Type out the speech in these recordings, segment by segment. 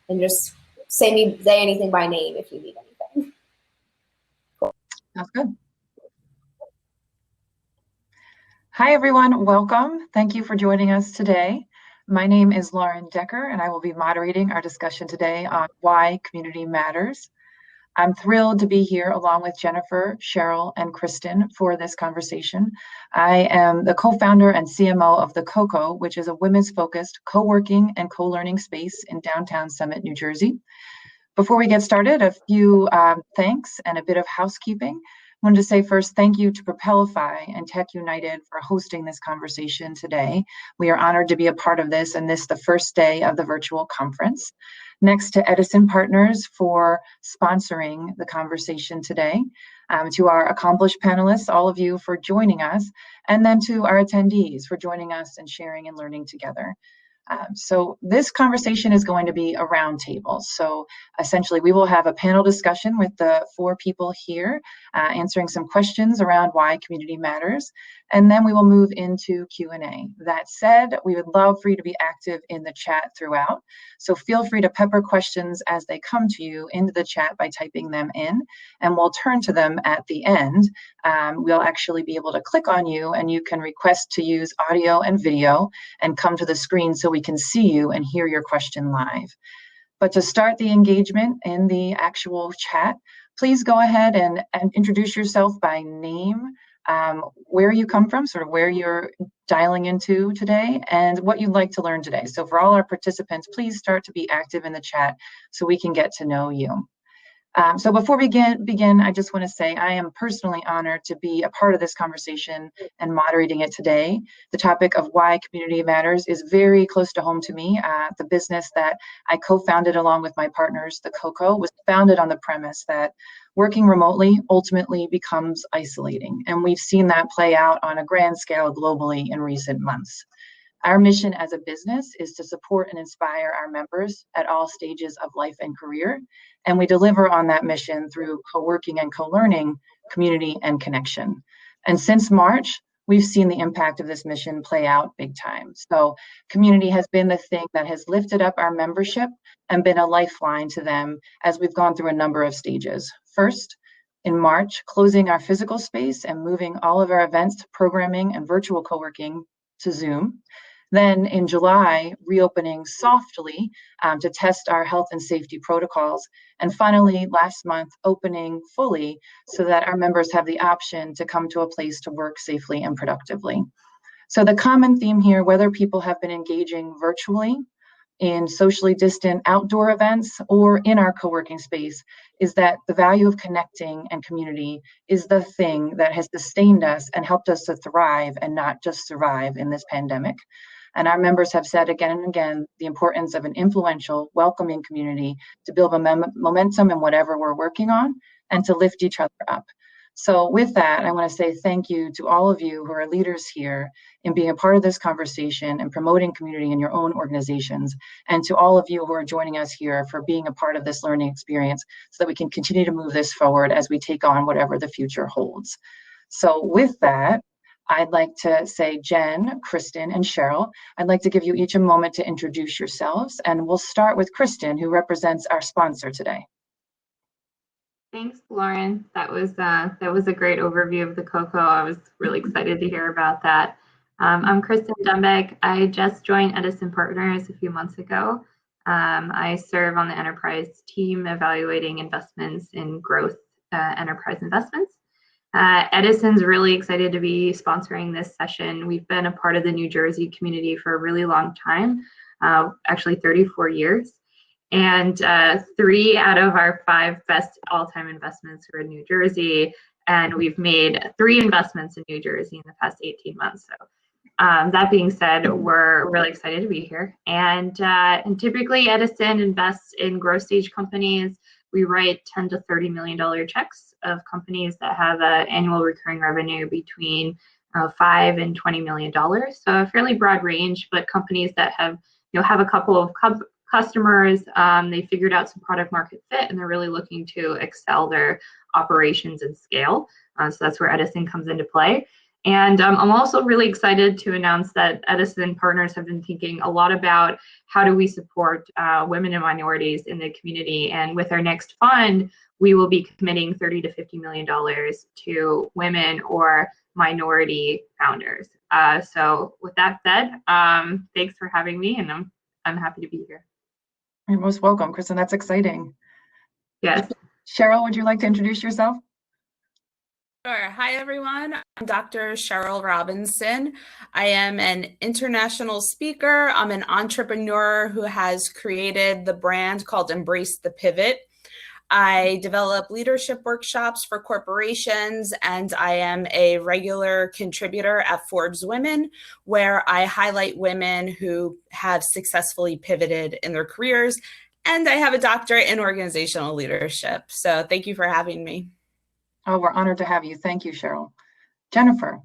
and just say anything by name if you need anything. Cool. Sounds good. Hi, everyone. Welcome. Thank you for joining us today. My name is Lauren Decker, and I will be moderating our discussion today on why community matters. I'm thrilled to be here along with Jennifer, Cheryl, and Kristen for this conversation. I am the co-founder and CMO of the COCO, which is a women's-focused co-working and co-learning space in downtown Summit, New Jersey. Before we get started, a few thanks and a bit of housekeeping. I wanted to say first, thank you to Propelify and Tech United for hosting this conversation today. We are honored to be a part of this, and this the first day of the virtual conference. Next to Edison Partners for sponsoring the conversation today. To our accomplished panelists, all of you for joining us, and then to our attendees for joining us and sharing and learning together. So this conversation is going to be a roundtable. So essentially, we will have a panel discussion with the 4 people here, answering some questions around why community matters, and then we will move into Q&A. That said, we would love for you to be active in the chat throughout. So feel free to pepper questions as they come to you into the chat by typing them in, and we'll turn to them at the end. We'll actually be able to click on you, and you can request to use audio and video and come to the screen so we can see you and hear your question live. But to start the engagement in the actual chat, please go ahead and introduce yourself by name, where you come from, sort of where you're dialing into today, and what you'd like to learn today. So for all our participants, please start to be active in the chat so we can get to know you. So before we begin, I just want to say I am personally honored to be a part of this conversation and moderating it today. The topic of why community matters is very close to home to me. The business that I co-founded along with my partners, the COCO, was founded on the premise that working remotely ultimately becomes isolating. And we've seen that play out on a grand scale globally in recent months. Our mission as a business is to support and inspire our members at all stages of life and career, and we deliver on that mission through co-working and co-learning, community, and connection. And since March, we've seen the impact of this mission play out big time. So community has been the thing that has lifted up our membership and been a lifeline to them as we've gone through a number of stages. First, in March, closing our physical space and moving all of our events, programming, and virtual co-working to Zoom. Then in July, reopening softly to test our health and safety protocols. And finally, last month, opening fully so that our members have the option to come to a place to work safely and productively. So the common theme here, whether people have been engaging virtually, in socially distant outdoor events, or in our co-working space, is that the value of connecting and community is the thing that has sustained us and helped us to thrive and not just survive in this pandemic. And our members have said again and again the importance of an influential, welcoming community to build momentum in whatever we're working on and to lift each other up. So with that, I want to say thank you to all of you who are leaders here in being a part of this conversation and promoting community in your own organizations, and to all of you who are joining us here for being a part of this learning experience so that we can continue to move this forward as we take on whatever the future holds. So with that, I'd like to say Jen, Kristen, and Cheryl, I'd like to give you each a moment to introduce yourselves, and we'll start with Kristen, who represents our sponsor today. Thanks, Lauren. That was a great overview of the COCO. I was really excited to hear about that. I'm Kristen Dunbeck. I just joined Edison Partners a few months ago. I serve on the enterprise team evaluating investments in growth enterprise investments. Edison's really excited to be sponsoring this session. We've been a part of the New Jersey community for a really long time, actually 34 years. And 3 out of our 5 best all-time investments were in New Jersey, and we've made 3 investments in New Jersey in the past 18 months. So that being said, we're really excited to be here. And typically Edison invests in growth stage companies. We write $10 to $30 million checks of companies that have an annual recurring revenue between $5 and $20 million. So a fairly broad range, but companies that have a couple of customers, they figured out some product market fit, and they're really looking to excel their operations and scale. So that's where Edison comes into play. And I'm also really excited to announce that Edison Partners have been thinking a lot about how do we support women and minorities in the community. And with our next fund, we will be committing $30 to $50 million to women or minority founders. So with that said, thanks for having me, and I'm happy to be here. You're most welcome, Kristen. That's exciting. Yes. Cheryl, would you like to introduce yourself? Sure. Hi, everyone. I'm Dr. Cheryl Robinson. I am an international speaker. I'm an entrepreneur who has created the brand called Embrace the Pivot. I develop leadership workshops for corporations, and I am a regular contributor at Forbes Women, where I highlight women who have successfully pivoted in their careers. And I have a doctorate in organizational leadership. So thank you for having me. Oh, we're honored to have you. Thank you, Cheryl. Jennifer.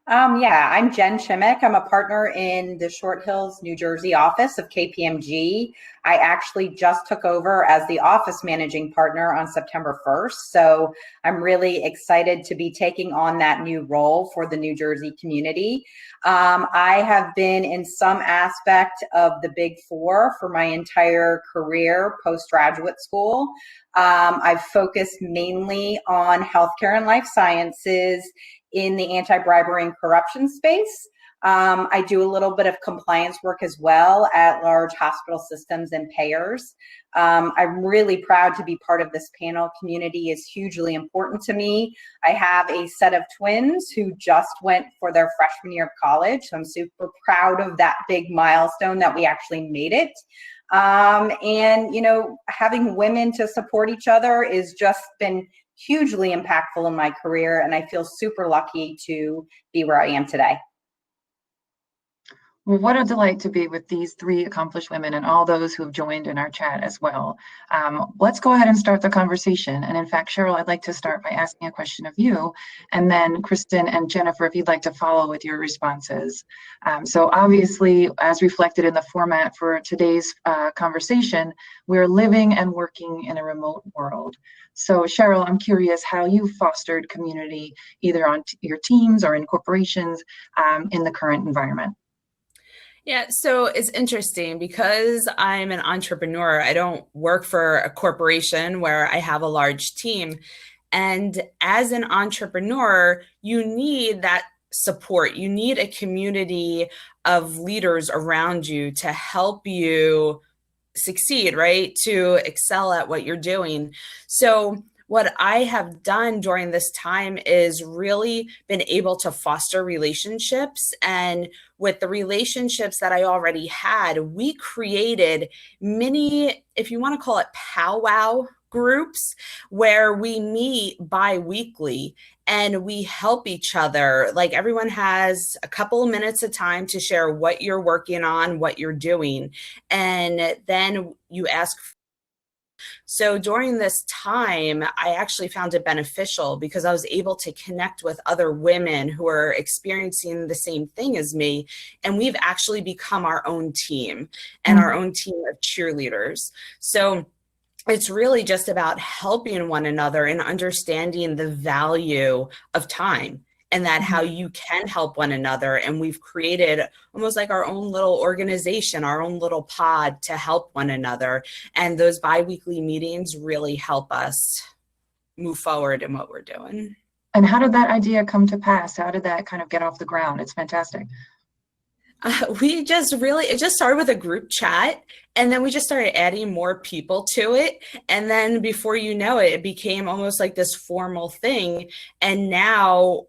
Yeah, I'm Jen Chimick. I'm a partner in the Short Hills, New Jersey office of KPMG. I actually just took over as the office managing partner on September 1st. So I'm really excited to be taking on that new role for the New Jersey community. I have been in some aspect of the Big Four for my entire career post-graduate school. I've focused mainly on healthcare and life sciences in the anti-bribery and corruption space. I do a little bit of compliance work as well at large hospital systems and payers. I'm really proud to be part of this panel. Community is hugely important to me. I have a set of twins who just went for their freshman year of college, so I'm super proud of that big milestone that we actually made it. And, you know, having women to support each other is just been hugely impactful in my career, and I feel super lucky to be where I am today. Well, what a delight to be with these three accomplished women and all those who have joined in our chat as well. Let's go ahead and start the conversation. And in fact, Cheryl, I'd like to start by asking a question of you, and then Kristen and Jennifer, if you'd like to follow with your responses. So obviously, as reflected in the format for today's conversation, we're living and working in a remote world. So Cheryl, I'm curious how you fostered community either on your teams or in corporations in the current environment. Yeah, so it's interesting because I'm an entrepreneur. I don't work for a corporation where I have a large team. And as an entrepreneur, you need that support. You need a community of leaders around you to help you succeed, right? To excel at what you're doing. So what I have done during this time is really been able to foster relationships. And with the relationships that I already had, we created many, if you want to call it powwow groups, where we meet bi-weekly and we help each other. Like everyone has a couple of minutes of time to share what you're working on, what you're doing. And then you ask. So during this time, I actually found it beneficial because I was able to connect with other women who are experiencing the same thing as me. And we've actually become our own team and our own team of cheerleaders. So it's really just about helping one another and understanding the value of time and that how you can help one another. And we've created almost like our own little organization, our own little pod to help one another. And those bi-weekly meetings really help us move forward in what we're doing. And how did that idea come to pass? How did that kind of get off the ground? It's fantastic. We just really, it just started with a group chat, and then we just started adding more people to it. And then before you know it, it became almost like this formal thing. And now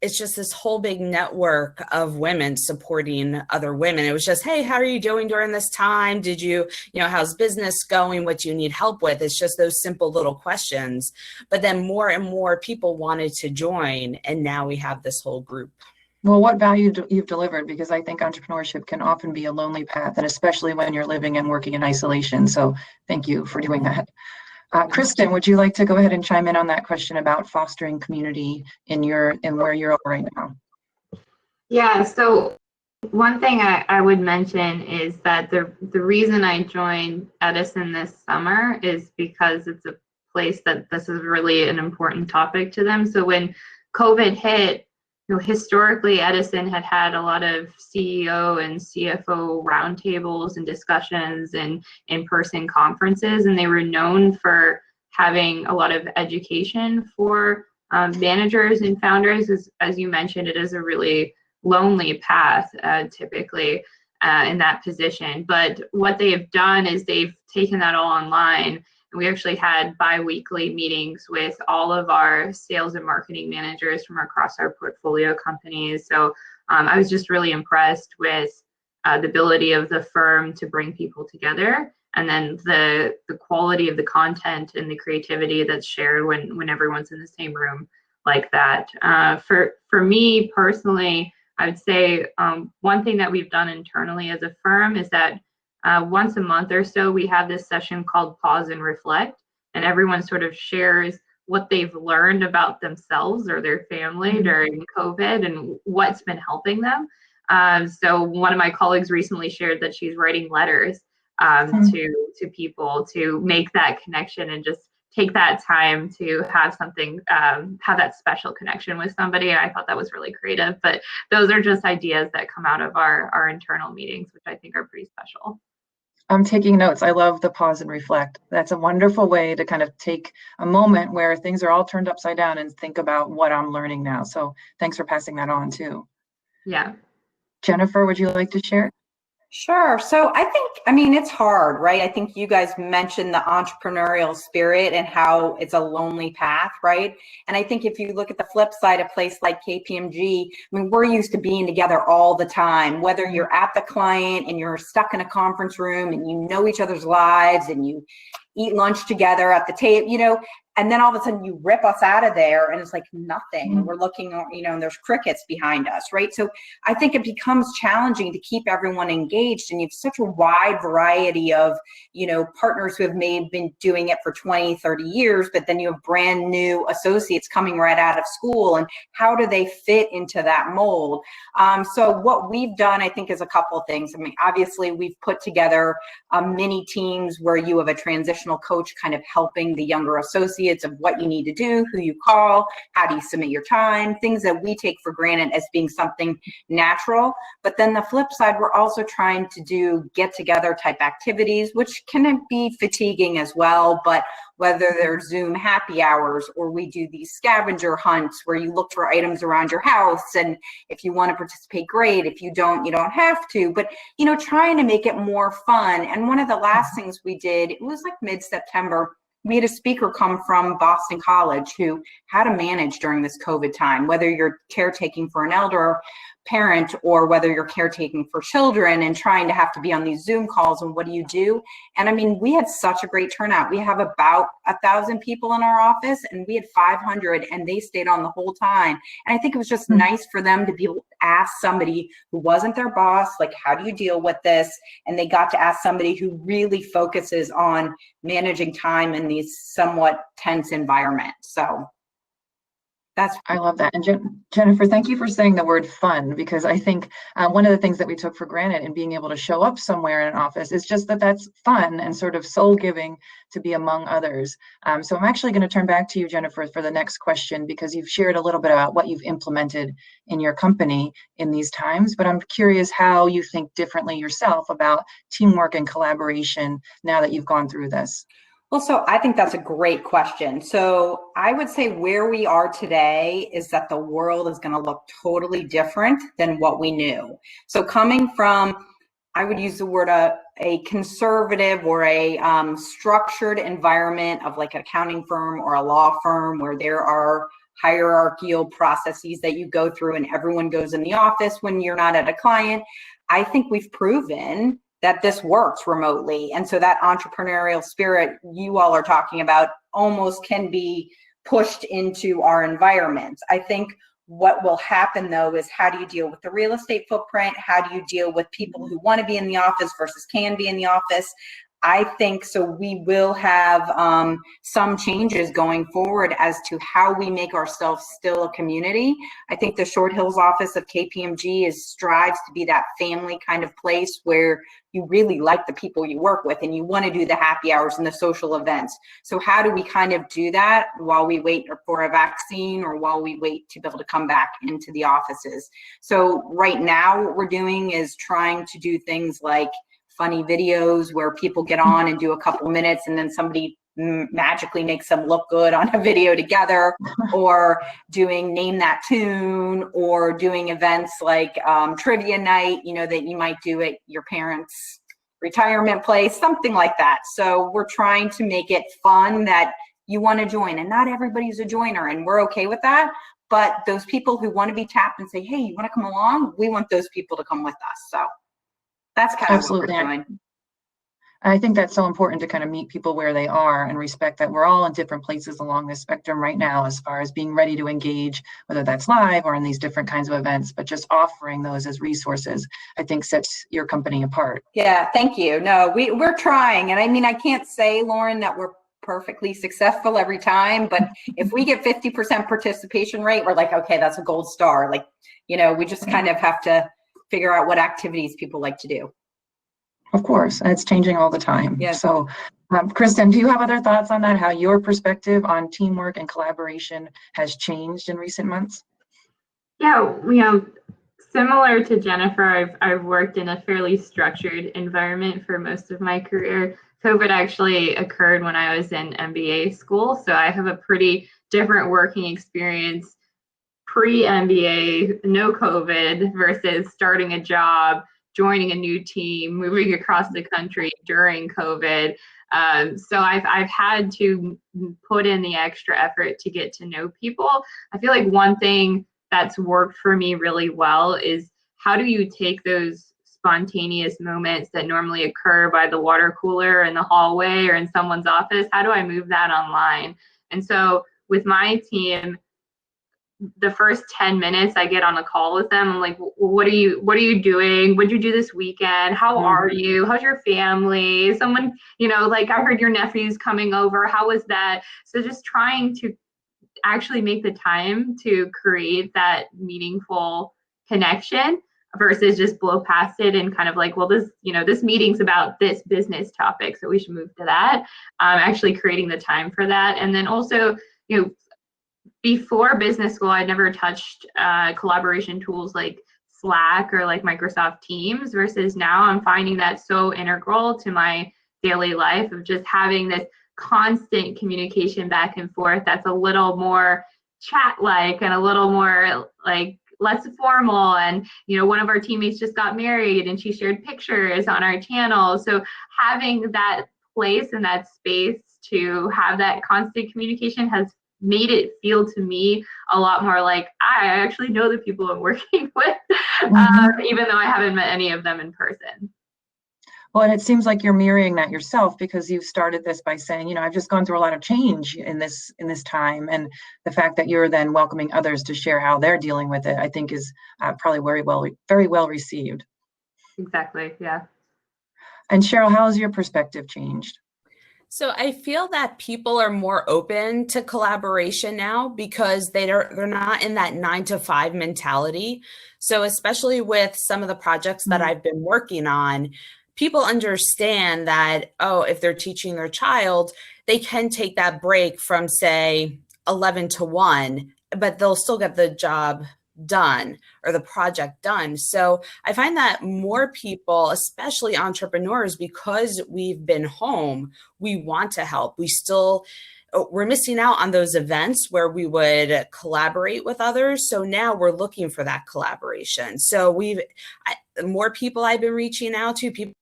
it's just this whole big network of women supporting other women. It was just, hey, how are you doing during this time? Did you know, how's business going? What do you need help with? It's just those simple little questions. But then more and more people wanted to join. And now we have this whole group. Well, what value you've delivered, because I think entrepreneurship can often be a lonely path, and especially when you're living and working in isolation. So thank you for doing that. Kristen, would you like to go ahead and chime in on that question about fostering community in where you're at right now? Yeah, so one thing I would mention is that the reason I joined Edison this summer is because it's a place that this is really an important topic to them. So when COVID hit, historically Edison had had a lot of CEO and CFO roundtables and discussions and in-person conferences, and they were known for having a lot of education for managers and founders. As you mentioned, it is a really lonely path typically in that position. But what they have done is they've taken that all online. And we actually had bi-weekly meetings with all of our sales and marketing managers from across our portfolio companies. So I was just really impressed with the ability of the firm to bring people together, and then the quality of the content and the creativity that's shared when everyone's in the same room like that. For me personally, I would say one thing that we've done internally as a firm is that once a month or so, we have this session called Pause and Reflect, and everyone sort of shares what they've learned about themselves or their family during COVID and what's been helping them. So one of my colleagues recently shared that she's writing letters to people to make that connection and just take that time to have something, have that special connection with somebody. And I thought that was really creative, but those are just ideas that come out of our internal meetings, which I think are pretty special. I'm taking notes. I love the pause and reflect. That's a wonderful way to kind of take a moment where things are all turned upside down and think about what I'm learning now. So thanks for passing that on too. Yeah. Jennifer, would you like to share? Sure. So I mean, it's hard, right? I think you guys mentioned the entrepreneurial spirit and how it's a lonely path, right? And I think if you look at the flip side, a place like KPMG, I mean, we're used to being together all the time, whether you're at the client and you're stuck in a conference room and you know each other's lives and you eat lunch together at the table, and then all of a sudden you rip us out of there and it's like nothing. And we're looking, and there's crickets behind us, right? So I think it becomes challenging to keep everyone engaged, and you have such a wide variety of, partners who have been doing it for 20, 30 years, but then you have brand new associates coming right out of school, and how do they fit into that mold? So what we've done, I think, is a couple of things. I mean, obviously we've put together mini teams where you have a transitional coach kind of helping the younger associates of what you need to do, who you call, how do you submit your time, things that we take for granted as being something natural. But then the flip side, we're also trying to do get together type activities, which can be fatiguing as well. But whether they're Zoom happy hours or we do these scavenger hunts where you look for items around your house, and if you want to participate, great. If you don't have to. But trying to make it more fun. And one of the last things we did, it was like mid-September, we had a speaker come from Boston College who how to manage during this COVID time, whether you're caretaking for an elder parent or whether you're caretaking for children and trying to have to be on these Zoom calls, and what do you do? And I mean, we had such a great turnout. We have about 1,000 people in our office, and we had 500, and they stayed on the whole time. And I think it was just nice for them to be able to ask somebody who wasn't their boss, like, how do you deal with this? And they got to ask somebody who really focuses on managing time in these somewhat tense environments. So I love that. And Jennifer, thank you for saying the word fun, because I think one of the things that we took for granted in being able to show up somewhere in an office is just that's fun and sort of soul giving to be among others. So I'm actually going to turn back to you, Jennifer, for the next question, because you've shared a little bit about what you've implemented in your company in these times, but I'm curious how you think differently yourself about teamwork and collaboration now that you've gone through this. Well, so I think that's a great question. So I would say where we are today is that the world is going to look totally different than what we knew. So coming from, I would use the word a conservative or a structured environment of like an accounting firm or a law firm where there are hierarchical processes that you go through and everyone goes in the office when you're not at a client. I think we've proven that this works remotely. And so that entrepreneurial spirit you all are talking about almost can be pushed into our environments. I think what will happen though is how do you deal with the real estate footprint? How do you deal with people who want to be in the office versus can be in the office? I think so. We will have some changes going forward as to how we make ourselves still a community. I think the Short Hills office of KPMG strives to be that family kind of place where you really like the people you work with and you want to do the happy hours and the social events. So how do we kind of do that while we wait for a vaccine or while we wait to be able to come back into the offices? So right now what we're doing is trying to do things like funny videos where people get on and do a couple minutes and then somebody magically makes them look good on a video together, or doing name that tune, or doing events like trivia night, you know, that you might do at your parents' retirement place, something like that. So we're trying to make it fun that you want to join, and not everybody's a joiner, and we're okay with that. But those people who want to be tapped and say, hey, you want to come along? We want those people to come with us. So that's kind of what we're doing. I think that's so important to kind of meet people where they are and respect that we're all in different places along the spectrum right now as far as being ready to engage, whether that's live or in these different kinds of events, but just offering those as resources, I think sets your company apart. Yeah, thank you. No, we're trying. And I mean, I can't say, Lauren, that we're perfectly successful every time, but if we get 50% participation rate, we're like, okay, that's a gold star. Like, you know, we just kind of have to figure out what activities people like to do. Of course, and it's changing all the time. Yeah. So, Kristen, do you have other thoughts on that? How your perspective on teamwork and collaboration has changed in recent months? Yeah, you know, similar to Jennifer, I've worked in a fairly structured environment for most of my career. COVID actually occurred when I was in MBA school, so I have a pretty different working experience pre-MBA, no COVID, versus starting a job, joining a new team, moving across the country during COVID. So I've had to put in the extra effort to get to know people. I feel like one thing that's worked for me really well is, how do you take those spontaneous moments that normally occur by the water cooler in the hallway or in someone's office? How do I move that online? And so with my team, the first 10 minutes I get on a call with them, I'm like, well, what are you doing? What'd you do this weekend? How are you? How's your family? Someone, you know, like, I heard your nephew's coming over. How was that? So just trying to actually make the time to create that meaningful connection versus just blow past it and kind of like, well, this meeting's about this business topic, so we should move to that. Actually creating the time for that. And then also, you know, before business school, I'd never touched collaboration tools like Slack or like Microsoft Teams, versus now I'm finding that so integral to my daily life of just having this constant communication back and forth that's a little more chat-like and a little more like less formal. And, you know, one of our teammates just got married and she shared pictures on our channel. So having that place and that space to have that constant communication has made it feel to me a lot more like I actually know the people I'm working with, even though I haven't met any of them in person. Well, and it seems like you're mirroring that yourself, because you started this by saying, you know, I've just gone through a lot of change in this time, and the fact that you're then welcoming others to share how they're dealing with it, I think is probably very well received. Exactly. Yeah. And Cheryl, how has your perspective changed? So I feel that people are more open to collaboration now because they're not in that 9-to-5 mentality. So especially with some of the projects that I've been working on, people understand that, oh, if they're teaching their child, they can take that break from, say, 11 to 1, but they'll still get the job done or the project done. So I find that more people, especially entrepreneurs, because we've been home, we want to help. We're missing out on those events where we would collaborate with others. So now we're looking for that collaboration. So more people I've been reaching out to, people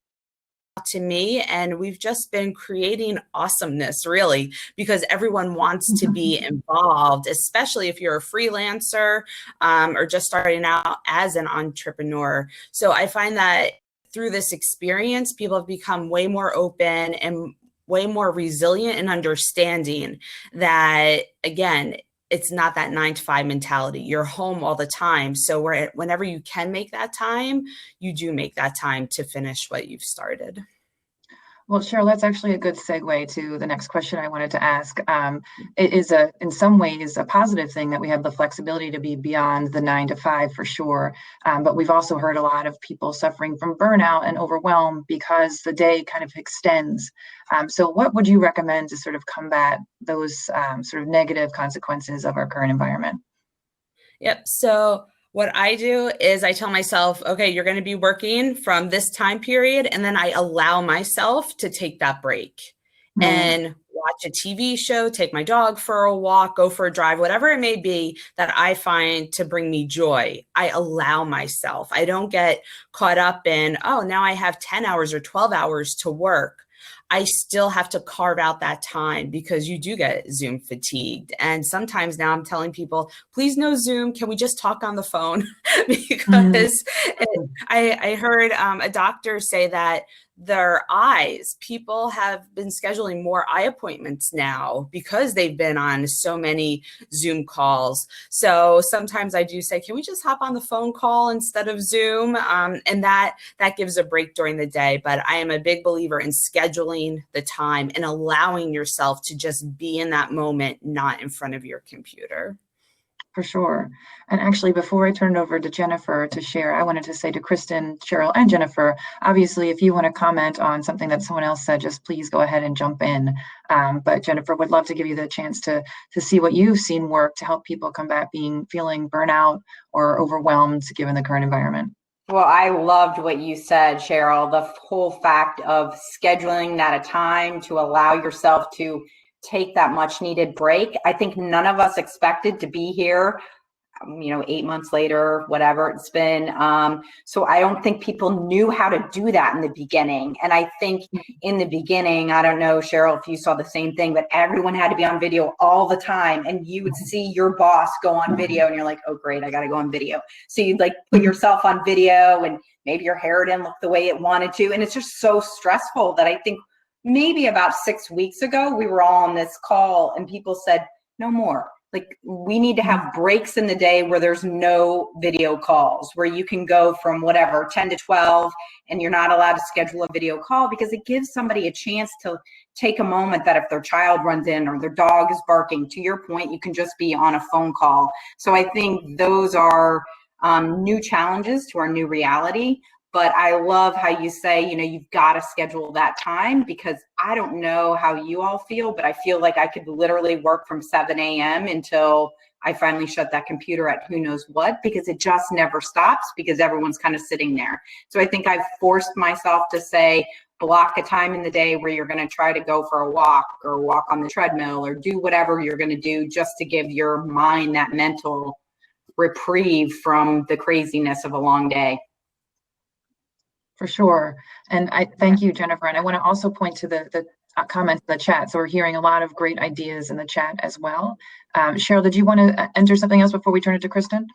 to me, and we've just been creating awesomeness, really, because everyone wants to be involved, especially if you're a freelancer or just starting out as an entrepreneur. So I find that through this experience, people have become way more open and way more resilient and understanding that, again, it's not that 9-to-5 mentality. You're home all the time. So whenever you can make that time, you do make that time to finish what you've started. Well, Cheryl, that's actually a good segue to the next question I wanted to ask. It is in some ways, a positive thing that we have the flexibility to be beyond the 9 to 5 for sure. But we've also heard a lot of people suffering from burnout and overwhelm because the day kind of extends. So what would you recommend to sort of combat those sort of negative consequences of our current environment? Yep. So what I do is I tell myself, okay, you're going to be working from this time period, and then I allow myself to take that break and watch a TV show, take my dog for a walk, go for a drive, whatever it may be that I find to bring me joy. I allow myself. I don't get caught up in, oh, now I have 10 hours or 12 hours to work. I still have to carve out that time because you do get Zoom fatigued. And sometimes now I'm telling people, please no Zoom. Can we just talk on the phone? Because I heard a doctor say that their eyes, people have been scheduling more eye appointments now because they've been on so many Zoom calls. So sometimes I do say, can we just hop on the phone call instead of Zoom? And that gives a break during the day. But I am a big believer in scheduling the time and allowing yourself to just be in that moment, not in front of your computer. For sure. And actually, before I turn it over to Jennifer to share, I wanted to say to Kristen, Cheryl, and Jennifer, obviously, if you want to comment on something that someone else said, just please go ahead and jump in. But Jennifer, would love to give you the chance to see what you've seen work to help people combat feeling burnout or overwhelmed given the current environment. Well, I loved what you said, Cheryl, the whole fact of scheduling that a time to allow yourself to take that much needed break. I think none of us expected to be here, 8 months later, whatever it's been. So I don't think people knew how to do that in the beginning. And I think in the beginning, I don't know, Cheryl, if you saw the same thing, but everyone had to be on video all the time. And you would see your boss go on video and you're like, oh, great, I got to go on video. So you'd like put yourself on video and maybe your hair didn't look the way it wanted to. And it's just so stressful that I think maybe about 6 weeks ago, we were all on this call and people said, no more. Like, we need to have breaks in the day where there's no video calls, where you can go from whatever, 10 to 12, and you're not allowed to schedule a video call because it gives somebody a chance to take a moment that if their child runs in or their dog is barking, to your point, you can just be on a phone call. So I think those are new challenges to our new reality. But I love how you say, you've got to schedule that time, because I don't know how you all feel, but I feel like I could literally work from 7 a.m. until I finally shut that computer at who knows what, because it just never stops because everyone's kind of sitting there. So I think I've forced myself to say, block a time in the day where you're going to try to go for a walk or walk on the treadmill or do whatever you're going to do just to give your mind that mental reprieve from the craziness of a long day. For sure. And I thank you, Jennifer. And I want to also point to the comments in the chat. So we're hearing a lot of great ideas in the chat as well. Cheryl, did you want to enter something else before we turn it to Kristen?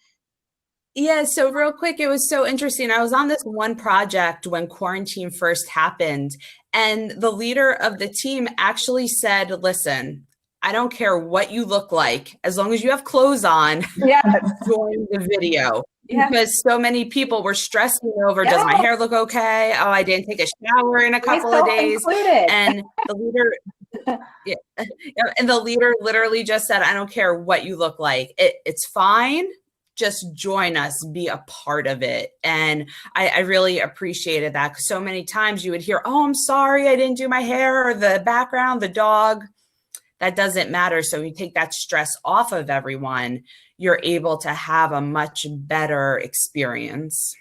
Yeah, so real quick, it was so interesting. I was on this one project when quarantine first happened, and the leader of the team actually said, listen, I don't care what you look like, as long as you have clothes on, join the video. Yeah. Because so many people were stressing over, does my hair look okay? Oh, I didn't take a shower in a couple of days. And the leader, and the leader literally just said, I don't care what you look like. It's fine. Just join us, be a part of it. And I really appreciated that. So many times you would hear, oh, I'm sorry, I didn't do my hair, or the background, the dog. That doesn't matter. So you take that stress off of everyone, you're able to have a much better experience.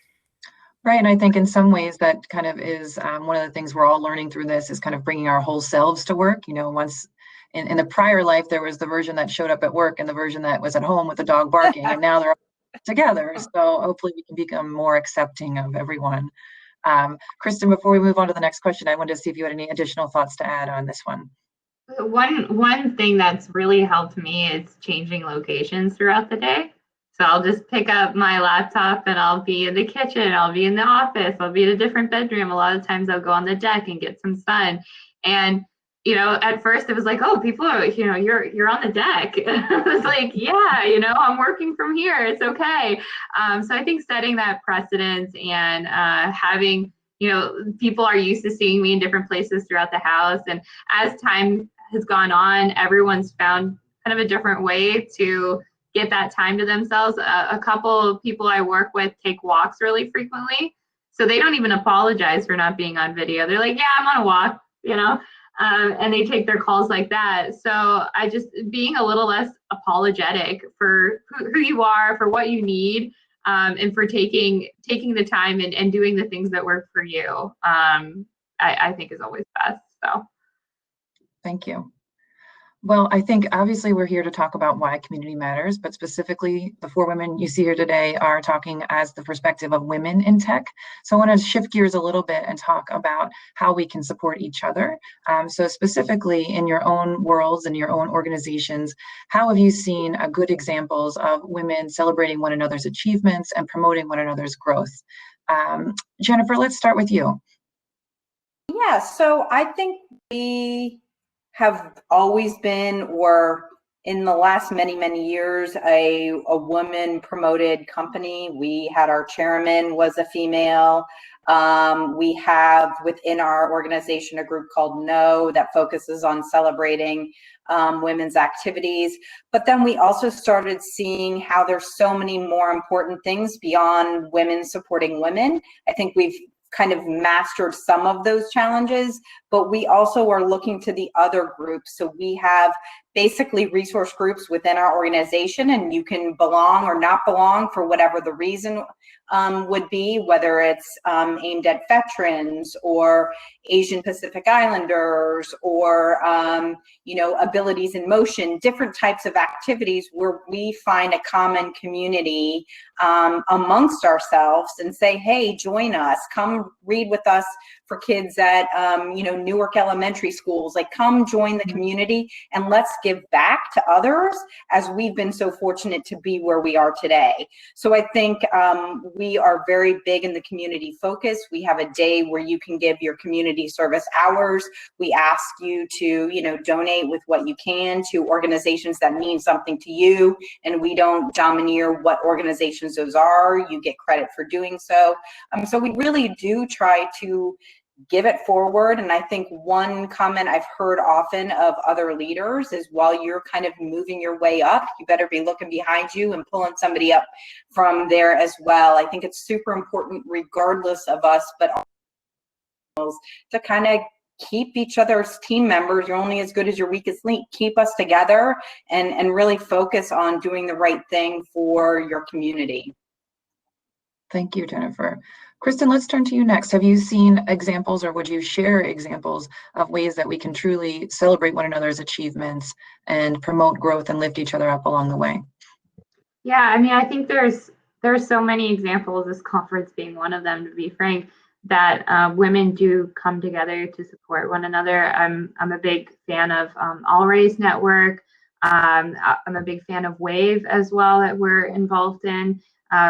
Right. And I think in some ways that kind of is one of the things we're all learning through this is kind of bringing our whole selves to work. Once in the prior life, there was the version that showed up at work and the version that was at home with the dog barking, and now they're all together. So hopefully we can become more accepting of everyone. Kristen, before we move on to the next question, I wanted to see if you had any additional thoughts to add on this one. One thing that's really helped me is changing locations throughout the day. So I'll just pick up my laptop and I'll be in the kitchen, I'll be in the office, I'll be in a different bedroom. A lot of times I'll go on the deck and get some sun. And at first it was like, oh, people are, you're on the deck. I was like, yeah, I'm working from here. It's okay. So I think setting that precedence and having people are used to seeing me in different places throughout the house. And as time has gone on, everyone's found kind of a different way to get that time to themselves. A couple of people I work with take walks really frequently, so they don't even apologize for not being on video. They're like, yeah, I'm on a walk, and they take their calls like that. So I just being a little less apologetic for who you are, for what you need, and for taking the time and doing the things that work for you, I think is always best. So Thank you. Well, I think obviously we're here to talk about why community matters, but specifically the four women you see here today are talking as the perspective of women in tech. So I want to shift gears a little bit and talk about how we can support each other. So specifically in your own worlds and your own organizations, how have you seen good examples of women celebrating one another's achievements and promoting one another's growth? Jennifer, let's start with you. Yeah, so I think we have always been, or in the last many years, a woman promoted company. We had our chairman was a female. We have within our organization a group called No that focuses on celebrating women's activities. But then we also started seeing how there's so many more important things beyond women supporting women. I think we've kind of mastered some of those challenges, but we also are looking to the other groups. So we have basically resource groups within our organization, and you can belong or not belong for whatever the reason would be, whether it's aimed at veterans or Asian Pacific Islanders or abilities in motion, different types of activities where we find a common community amongst ourselves and say, hey, join us, come read with us for kids at Newark elementary schools. Like, come join the community and let's give back to others, as we've been so fortunate to be where we are today. So I think we are very big in the community focus. We have a day where you can give your community service hours. We ask you to donate with what you can to organizations that mean something to you, and we don't domineer what organizations those are. You get credit for doing so. So we really do try to give it forward. And I think one comment I've heard often of other leaders is, while you're kind of moving your way up, you better be looking behind you and pulling somebody up from there as well. I think it's super important, regardless of us, but to kind of keep each other's team members. You're only as good as your weakest link. Keep us together and really focus on doing the right thing for your community. Thank you, Jennifer. Kristen, let's turn to you next. Have you seen examples, or would you share examples of ways that we can truly celebrate one another's achievements and promote growth and lift each other up along the way? Yeah, I mean, I think there's so many examples, this conference being one of them, to be frank, that women do come together to support one another. I'm a big fan of All Raise Network. I'm a big fan of WAVE as well, that we're involved in,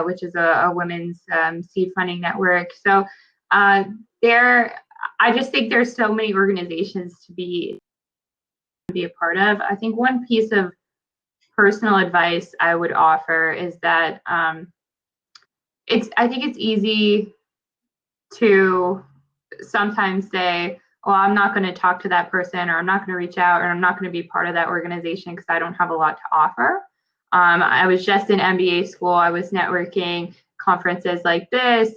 which is a women's seed funding network. So I just think there's so many organizations to be a part of. I think one piece of personal advice I would offer is that I think it's easy to sometimes say, well, I'm not going to talk to that person, or I'm not going to reach out, or I'm not going to be part of that organization because I don't have a lot to offer. I was just in MBA school. I was networking conferences like this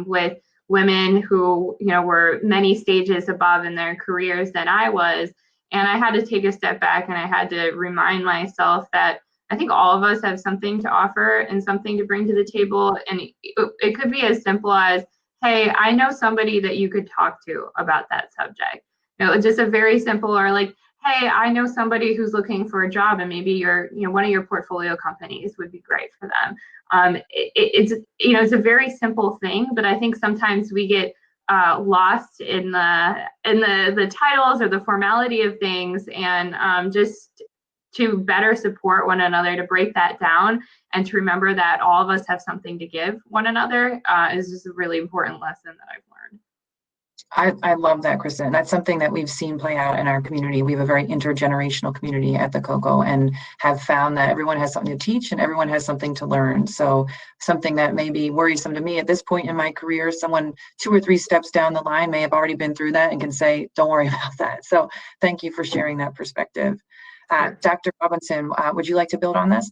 with women who, were many stages above in their careers than I was. And I had to take a step back, and I had to remind myself that I think all of us have something to offer and something to bring to the table. And it could be as simple as, hey, I know somebody that you could talk to about that subject. Just a very simple, or like, hey, I know somebody who's looking for a job, and maybe one of your portfolio companies would be great for them. It's a very simple thing, but I think sometimes we get lost in the titles or the formality of things, and just to better support one another, to break that down, and to remember that all of us have something to give one another is just a really important lesson that I've learned. I love that, Kristen. That's something that we've seen play out in our community. We have a very intergenerational community at the Cocoa and have found that everyone has something to teach and everyone has something to learn. So something that may be worrisome to me at this point in my career, someone 2 or 3 steps down the line may have already been through that and can say, don't worry about that. So thank you for sharing that perspective. Dr. Robinson, would you like to build on this?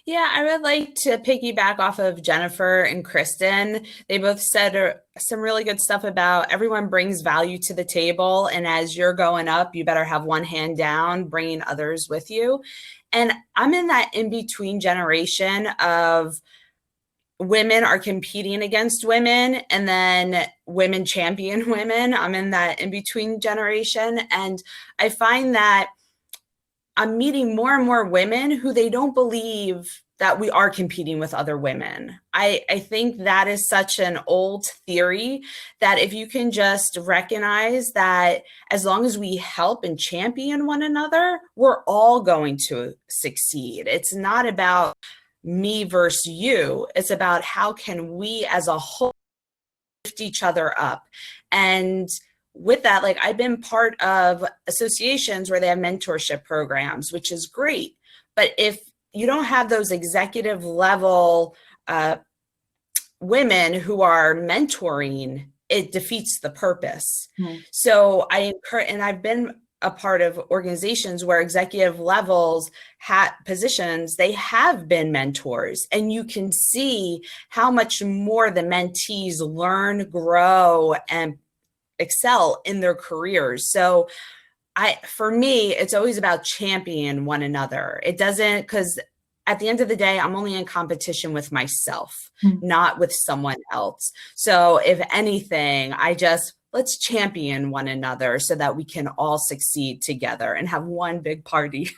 Yeah, I would like to piggyback off of Jennifer and Kristen. They both said some really good stuff about everyone brings value to the table. And as you're going up, you better have one hand down, bringing others with you. And I'm in that in-between generation of women are competing against women and then women champion women. I'm in that in-between generation. And I find that I'm meeting more and more women who they don't believe that we are competing with other women. I think that is such an old theory that if you can just recognize that as long as we help and champion one another, we're all going to succeed. It's not about me versus you. It's about how can we as a whole lift each other up. And with that, like I've been part of associations where they have mentorship programs, which is great. But if you don't have those executive level women who are mentoring, it defeats the purpose. Mm-hmm. So I encourage, and I've been a part of organizations where executive levels positions, they have been mentors, and you can see how much more the mentees learn, grow, and excel in their careers. So for me, it's always about championing one another. It doesn't, because at the end of the day, I'm only in competition with myself, not with someone else. So if anything, let's champion one another so that we can all succeed together and have one big party.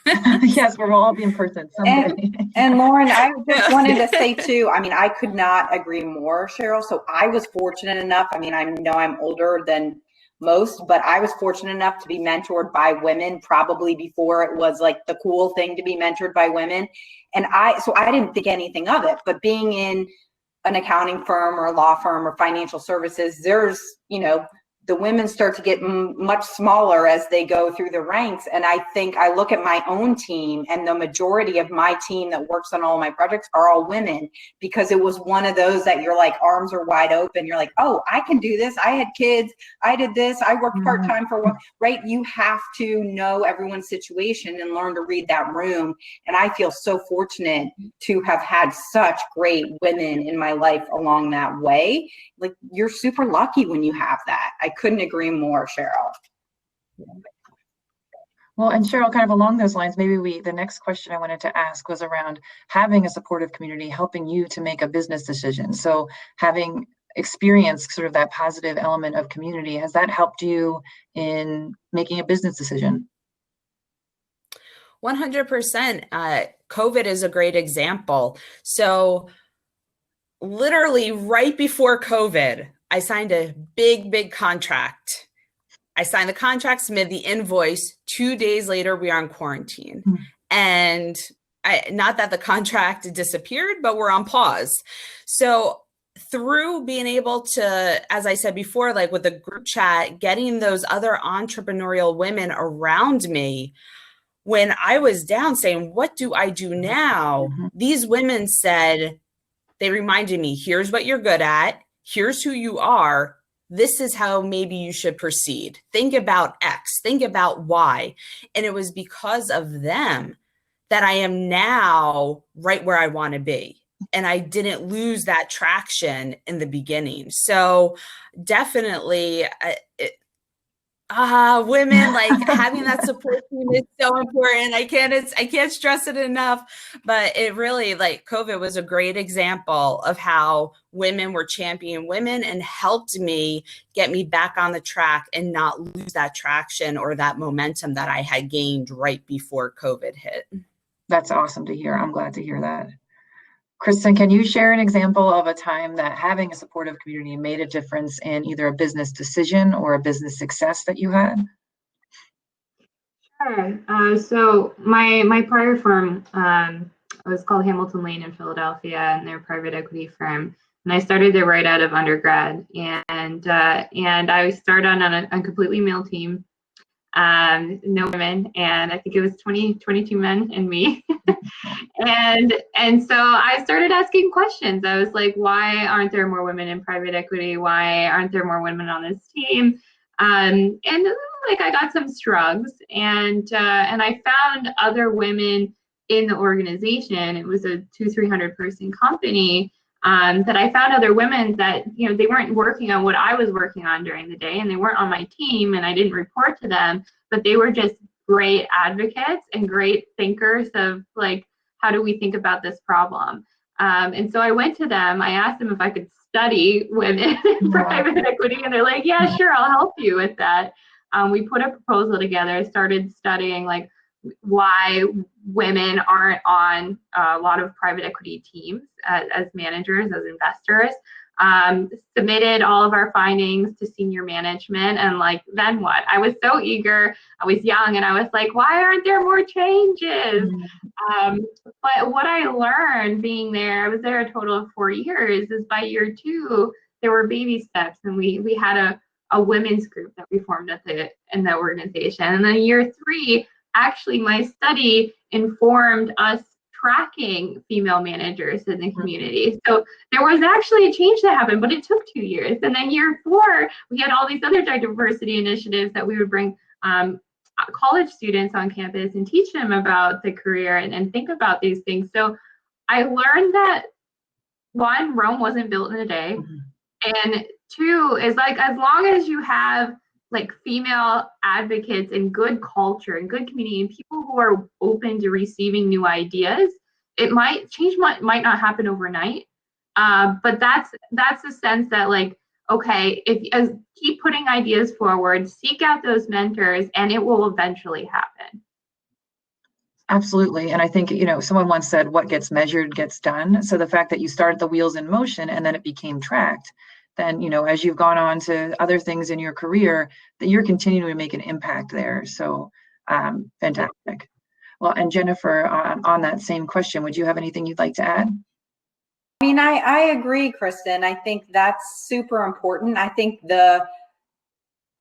Yes, we'll all be in person someday. And Lauren, I just wanted to say too, I mean, I could not agree more, Cheryl. So I was fortunate enough. I mean, I know I'm older than most, but I was fortunate enough to be mentored by women probably before it was like the cool thing to be mentored by women. And so I didn't think anything of it, but being in an accounting firm or a law firm or financial services, there's, the women start to get much smaller as they go through the ranks. And I think I look at my own team, and the majority of my team that works on all my projects are all women, because it was one of those that you're like, arms are wide open. You're like, oh, I can do this. I had kids. I did this. I worked part-time for one, right? You have to know everyone's situation and learn to read that room. And I feel so fortunate to have had such great women in my life along that way. Like, you're super lucky when you have that. I couldn't agree more, Cheryl. Well, and Cheryl, kind of along those lines, maybe the next question I wanted to ask was around having a supportive community helping you to make a business decision. So having experienced sort of that positive element of community, has that helped you in making a business decision? 100%. COVID is a great example. So literally right before COVID, I signed a big contract. I signed the contract, submitted the invoice. 2 days later, we are on quarantine. And not that the contract disappeared, but we're on pause. So through being able to, as I said before, like with the group chat, getting those other entrepreneurial women around me, when I was down saying, what do I do now? These women said, they reminded me, here's what you're good at. Here's who you are. This is how maybe you should proceed. Think about X, think about Y. And it was because of them that I am now right where I want to be. And I didn't lose that traction in the beginning. So definitely, women, like having that support team is so important. I can't stress it enough, but it really, like, COVID was a great example of how women were championing women and helped me get me back on the track and not lose that traction or that momentum that I had gained right before COVID hit. That's awesome to hear. I'm glad to hear that. Kristen, can you share an example of a time that having a supportive community made a difference in either a business decision or a business success that you had? Sure. So my prior firm was called Hamilton Lane in Philadelphia, and they're a private equity firm. And I started there right out of undergrad, and I started on a completely male team, no women, and I think it was 22 men and me. and so I started asking questions. I was like, why aren't there more women in private equity? Why aren't there more women on this team? And like I got some shrugs, and I found other women in the organization. It was a 200-300 person company. That I found other women that, you know, they weren't working on what I was working on during the day, and they weren't on my team, and I didn't report to them, but they were just great advocates and great thinkers of like, how do we think about this problem? And so I went to them, I asked them if I could study women in private equity, and they're like, yeah, sure, I'll help you with that. We put a proposal together, started studying like why women aren't on a lot of private equity teams as managers, as investors. Submitted all of our findings to senior management, and like, then what? I was so eager. I was young, and I was like, why aren't there more changes? But what I learned being there, I was there a total of 4 years, is by year 2, there were baby steps, and we had a women's group that we formed in the organization. And then year 3, actually my study informed us tracking female managers in the community. So there was actually a change that happened, but it took 2 years. And then year 4, we had all these other diversity initiatives that we would bring college students on campus and teach them about the career and think about these things. So I learned that 1, Rome wasn't built in a day. And 2 is like, as long as you have like female advocates and good culture and good community and people who are open to receiving new ideas, it might not happen overnight. But that's a sense that like, okay, keep putting ideas forward, seek out those mentors, and it will eventually happen. Absolutely. And I think, you know, someone once said, what gets measured gets done. So the fact that you started the wheels in motion and then it became tracked, then, you know, as you've gone on to other things in your career, that you're continuing to make an impact there. So fantastic. Well, and Jennifer, on that same question, would you have anything you'd like to add? I mean, I agree, Kristen. I think that's super important. I think the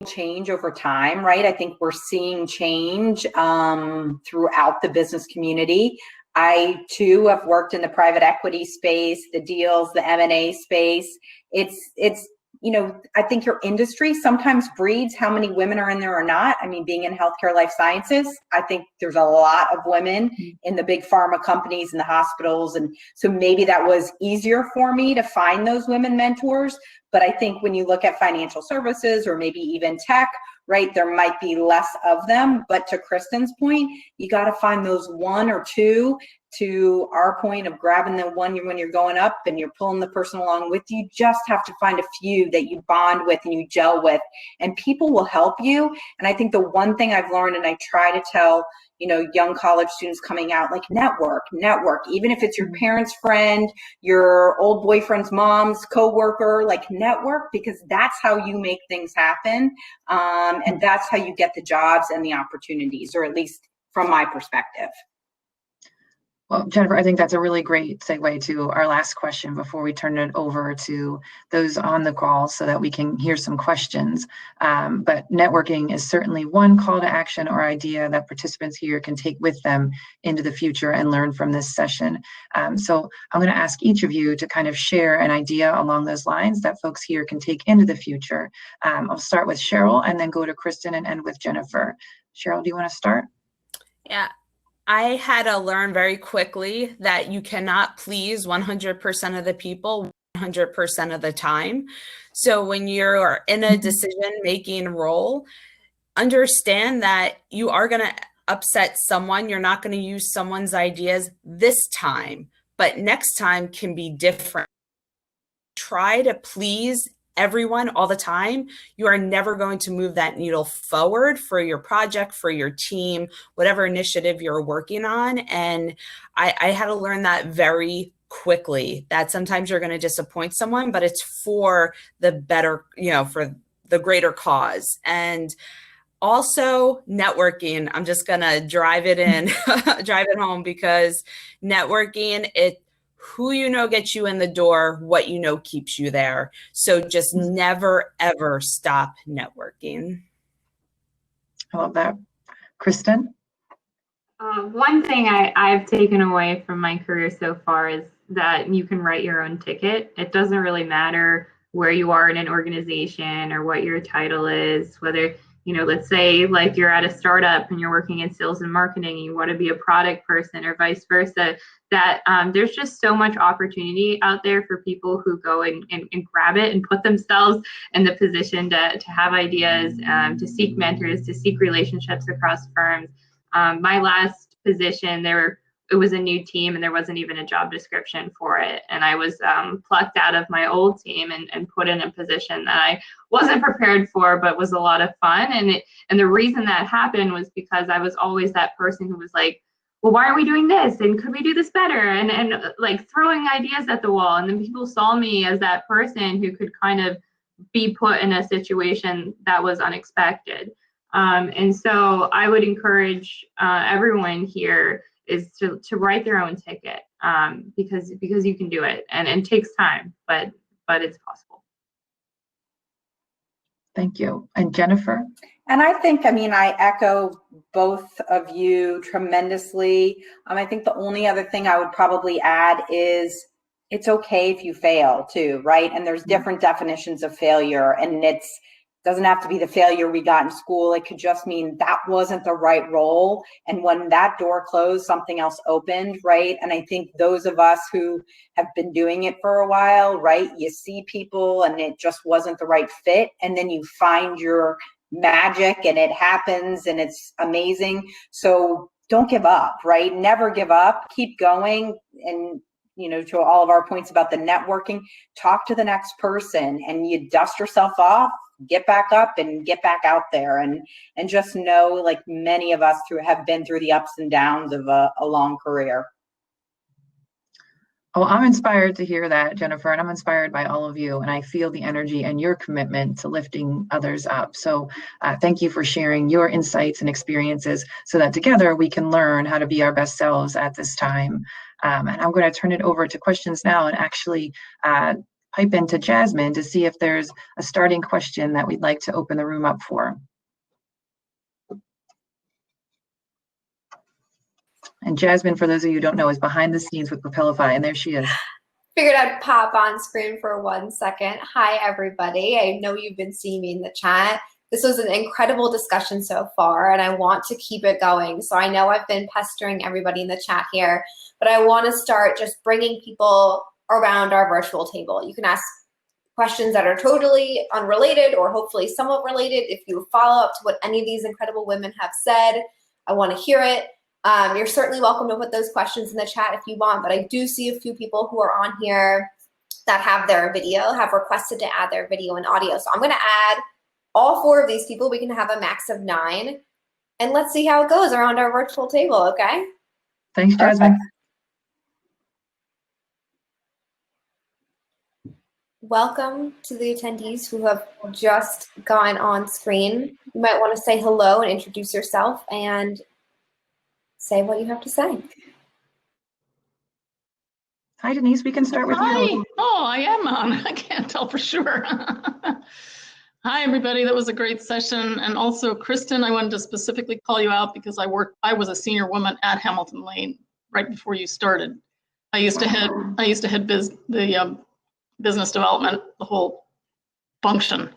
change over time, right? I think we're seeing change throughout the business community. I too have worked in the private equity space, the deals, the M&A space. It's you know, I think your industry sometimes breeds how many women are in there or not. I mean, being in healthcare life sciences, I think there's a lot of women in the big pharma companies and the hospitals. And so maybe that was easier for me to find those women mentors. But I think when you look at financial services or maybe even tech, right, there might be less of them. But to Kristen's point, you got to find those 1 or 2. To our point of grabbing the one when you're going up and you're pulling the person along with you, just have to find a few that you bond with and you gel with, and people will help you. And I think the one thing I've learned, and I try to tell, you know, young college students coming out, like network, even if it's your parents' friend, your old boyfriend's mom's coworker, like network, because that's how you make things happen. And that's how you get the jobs and the opportunities, or at least from my perspective. Well, Jennifer, I think that's a really great segue to our last question before we turn it over to those on the call so that we can hear some questions. But networking is certainly one call to action or idea that participants here can take with them into the future and learn from this session. So I'm going to ask each of you to kind of share an idea along those lines that folks here can take into the future. I'll start with Cheryl and then go to Kristen and end with Jennifer. Cheryl, do you want to start? Yeah. I had to learn very quickly that you cannot please 100% of the people 100% of the time. So when you're in a decision-making role, understand that you are going to upset someone. You're not going to use someone's ideas this time, but next time can be different. Try to please everyone all the time. You are never going to move that needle forward for your project, for your team, whatever initiative you're working on. And I had to learn that very quickly, that sometimes you're going to disappoint someone, but it's for the better, you know, for the greater cause. And also networking, I'm just going to drive it home, because networking, who you know gets you in the door, what you know keeps you there. So just never, ever stop networking. I love that. Kristen? One thing I've taken away from my career so far is that you can write your own ticket. It doesn't really matter where you are in an organization or what your title is, whether, let's say like you're at a startup and you're working in sales and marketing, and you want to be a product person or vice versa, that there's just so much opportunity out there for people who go and grab it and put themselves in the position to have ideas, to seek mentors, to seek relationships across firms. My last position, it was a new team and there wasn't even a job description for it. And I was plucked out of my old team and put in a position that I wasn't prepared for, but was a lot of fun. And the reason that happened was because I was always that person who was like, well, why are we doing this? And could we do this better? And like throwing ideas at the wall. And then people saw me as that person who could kind of be put in a situation that was unexpected. And so I would encourage everyone here is to write their own ticket, because you can do it, and it takes time, but it's possible. Thank you. And Jennifer? And I think, I echo both of you tremendously. I think the only other thing I would probably add is it's okay if you fail too, right? And there's different definitions of failure, and it doesn't have to be the failure we got in school. It could just mean that wasn't the right role. And when that door closed, something else opened, right? And I think those of us who have been doing it for a while, right? You see people and it just wasn't the right fit. And then you find your magic and it happens and it's amazing. So don't give up, right? Never give up, keep going. And to all of our points about the networking, talk to the next person and you dust yourself off, get back up and get back out there, and just know, like many of us have been through the ups and downs of a long career. Oh, I'm inspired to hear that, Jennifer, and I'm inspired by all of you, and I feel the energy and your commitment to lifting others up. So thank you for sharing your insights and experiences so that together we can learn how to be our best selves at this time. And I'm going to turn it over to questions now and actually pipe into Jasmine to see if there's a starting question that we'd like to open the room up for. And Jasmine, for those of you who don't know, is behind the scenes with Propelify, and there she is. Figured I'd pop on screen for 1 second. Hi, everybody. I know you've been seeing me in the chat. This was an incredible discussion so far, and I want to keep it going. So I know I've been pestering everybody in the chat here, but I want to start just bringing people around our virtual table. You can ask questions that are totally unrelated or hopefully somewhat related. If you follow up to what any of these incredible women have said, I want to hear it. You're certainly welcome to put those questions in the chat if you want, but I do see a few people who are on here that have their video, have requested to add their video and audio. So I'm going to add all 4 of these people. We can have a max of 9, and let's see how it goes around our virtual table, okay? Thanks, Jasmine. Welcome to the attendees who have just gone on screen. You might want to say hello and introduce yourself and say what you have to say. Hi, Denise. We can start with you. Oh, I am on. I can't tell for sure. Hi, everybody. That was a great session. And also, Kristen, I wanted to specifically call you out because I was a senior woman at Hamilton Lane right before you started. I used to head the business development, the whole function.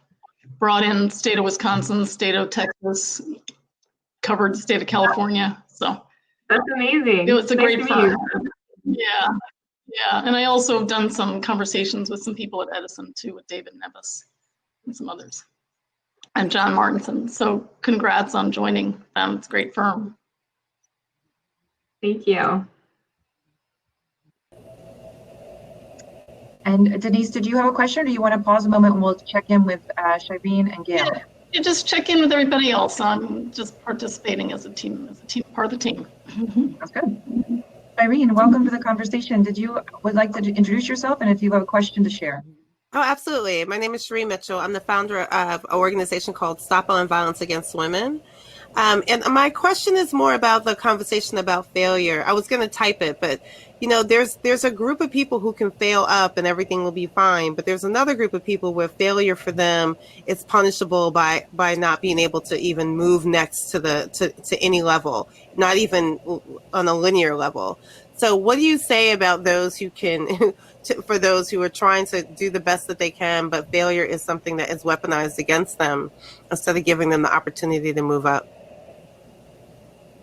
Brought in state of Wisconsin, state of Texas, covered the state of California. So that's amazing. It was a great fun. Yeah. And I also have done some conversations with some people at Edison too, with David Nevis and some others, and John Martinson. So congrats on joining them. It's a great firm. Thank you. And Denise, did you have a question, or do you want to pause a moment and we'll check in with Shireen and Gail? Yeah, you just check in with everybody else. I'm just participating as a team, part of the team. That's good. Shireen, welcome to the conversation. Would like to introduce yourself, and if you have a question to share? Oh, absolutely. My name is Shireen Mitchell. I'm the founder of an organization called Stop All Violence Against Women. And my question is more about the conversation about failure. I was going to type it, but there's a group of people who can fail up and everything will be fine. But there's another group of people where failure for them is punishable by not being able to even move next to any level, not even on a linear level. So what do you say about those who can, for those who are trying to do the best that they can, but failure is something that is weaponized against them instead of giving them the opportunity to move up?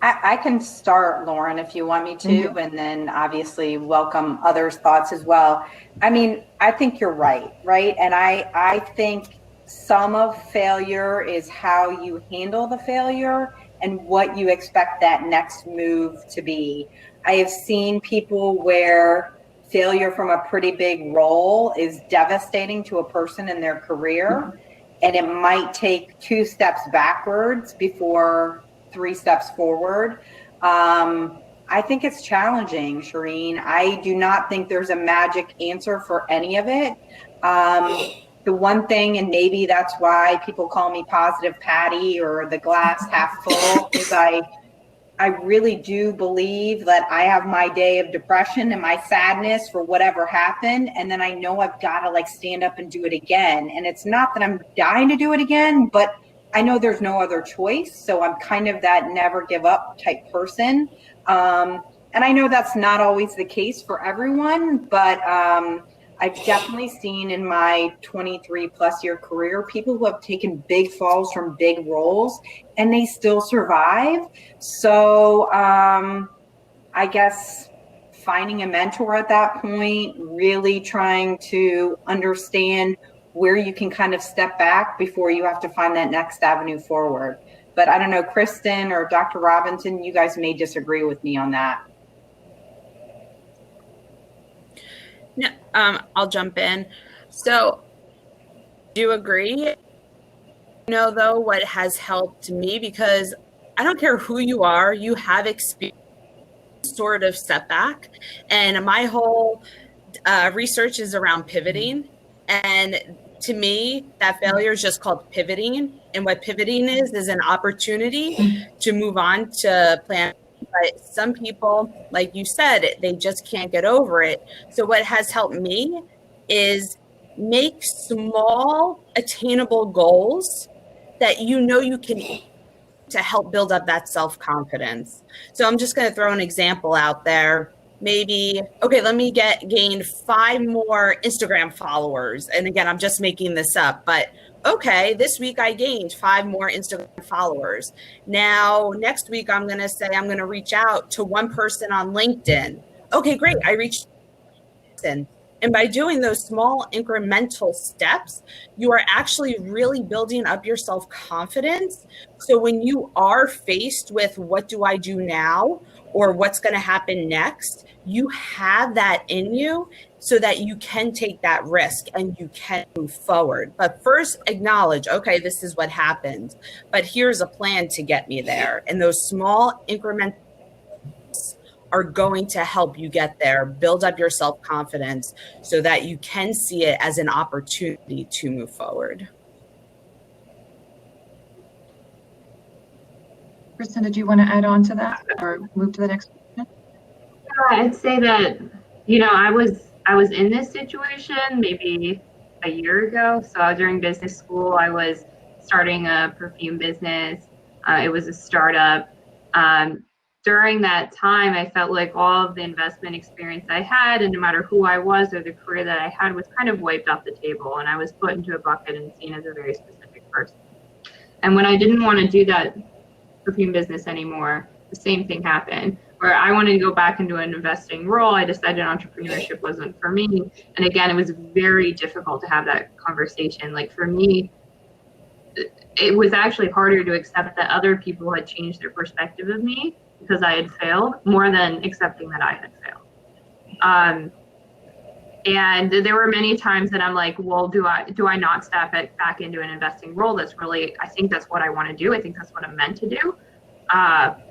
I can start, Lauren, if you want me to, and then obviously welcome others' thoughts as well. I mean, I think you're right? And I think some of failure is how you handle the failure and what you expect that next move to be. I have seen people where failure from a pretty big role is devastating to a person in their career, and it might take 2 steps backwards before 3 steps forward. I think it's challenging, Shireen. I do not think there's a magic answer for any of it. The one thing, and maybe that's why people call me Positive Patty or the glass half full, is I really do believe that I have my day of depression and my sadness for whatever happened. And then I know I've got to like stand up and do it again. And it's not that I'm dying to do it again, but I know there's no other choice. So I'm kind of that never give up type person. And I know that's not always the case for everyone, but I've definitely seen in my 23 plus year career, people who have taken big falls from big roles and they still survive. So I guess finding a mentor at that point, really trying to understand where you can kind of step back before you have to find that next avenue forward. But I don't know, Kristen or Dr. Robinson, you guys may disagree with me on that. No, I'll jump in. So, do you agree? Though, what has helped me, because I don't care who you are, you have experienced sort of setback. And my whole research is around pivoting. And to me, that failure is just called pivoting. And what pivoting is an opportunity to move on to plan. But some people, like you said, they just can't get over it. So what has helped me is make small, attainable goals that you can to help build up that self-confidence. So I'm just going to throw an example out there. Maybe, okay, let me gain 5 more Instagram followers. And again, I'm just making this up, but okay, this week I gained 5 more Instagram followers. Now, next week, I'm going to say I'm going to reach out to 1 person on LinkedIn. Okay, great. I reached person. And by doing those small incremental steps, you are actually really building up your self-confidence. So when you are faced with what do I do now or what's going to happen next, you have that in you so that you can take that risk and you can move forward. But first acknowledge, okay, this is what happened, but here's a plan to get me there. And those small incremental are going to help you get there, build up your self-confidence so that you can see it as an opportunity to move forward. Kristen, did you want to add on to that or move to the next question? I'd say that, I was in this situation maybe a year ago. So during business school, I was starting a perfume business. It was a startup. During that time, I felt like all of the investment experience I had, and no matter who I was or the career that I had, was kind of wiped off the table. And I was put into a bucket and seen as a very specific person. And when I didn't want to do that perfume business anymore, the same thing happened. Where I wanted to go back into an investing role, I decided entrepreneurship wasn't for me. And again, it was very difficult to have that conversation. Like for me, it was actually harder to accept that other people had changed their perspective of me because I had failed, more than accepting that I had failed. And there were many times that I'm like, well, do I not step back into an investing role? That's really, I think that's what I want to do. I think that's what I'm meant to do.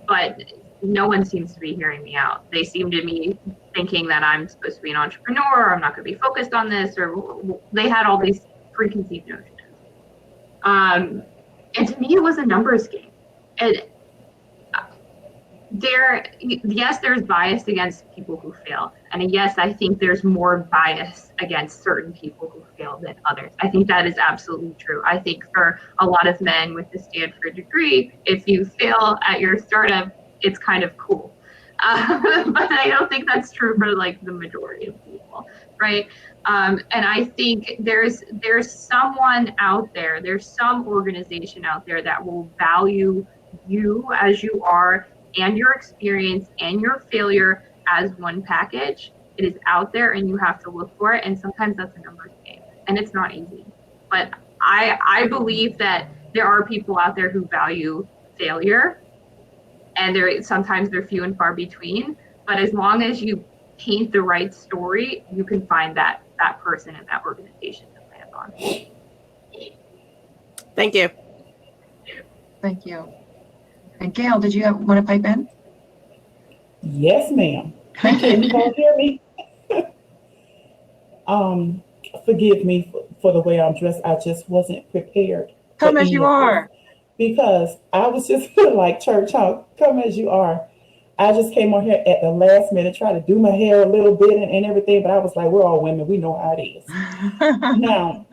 But no one seems to be hearing me out. They seem to be thinking that I'm supposed to be an entrepreneur, or I'm not going to be focused on this, or they had all these preconceived notions. And to me, it was a numbers game. And Yes, there's bias against people who fail. And yes, I think there's more bias against certain people who fail than others. I think that is absolutely true. I think for a lot of men with the Stanford degree, if you fail at your startup, it's kind of cool. But I don't think that's true for like the majority of people, right? And I think there's someone out there, there's some organization out there that will value you as you are and your experience and your failure as one package. It is out there and you have to look for it. And sometimes that's a numbers game and it's not easy. But I believe that there are people out there who value failure, and sometimes they're few and far between. But as long as you paint the right story, you can find that person and that organization to land on. Thank you. Thank you. And Gail, did you want to pipe in? Yes, ma'am. Can you all hear me? Forgive me for the way I'm dressed. I just wasn't prepared. Come as you are. Because I was just like church, huh? Come as you are. I just came on here at the last minute, tried to do my hair a little bit and everything, but I was like, we're all women. We know how it is. Now,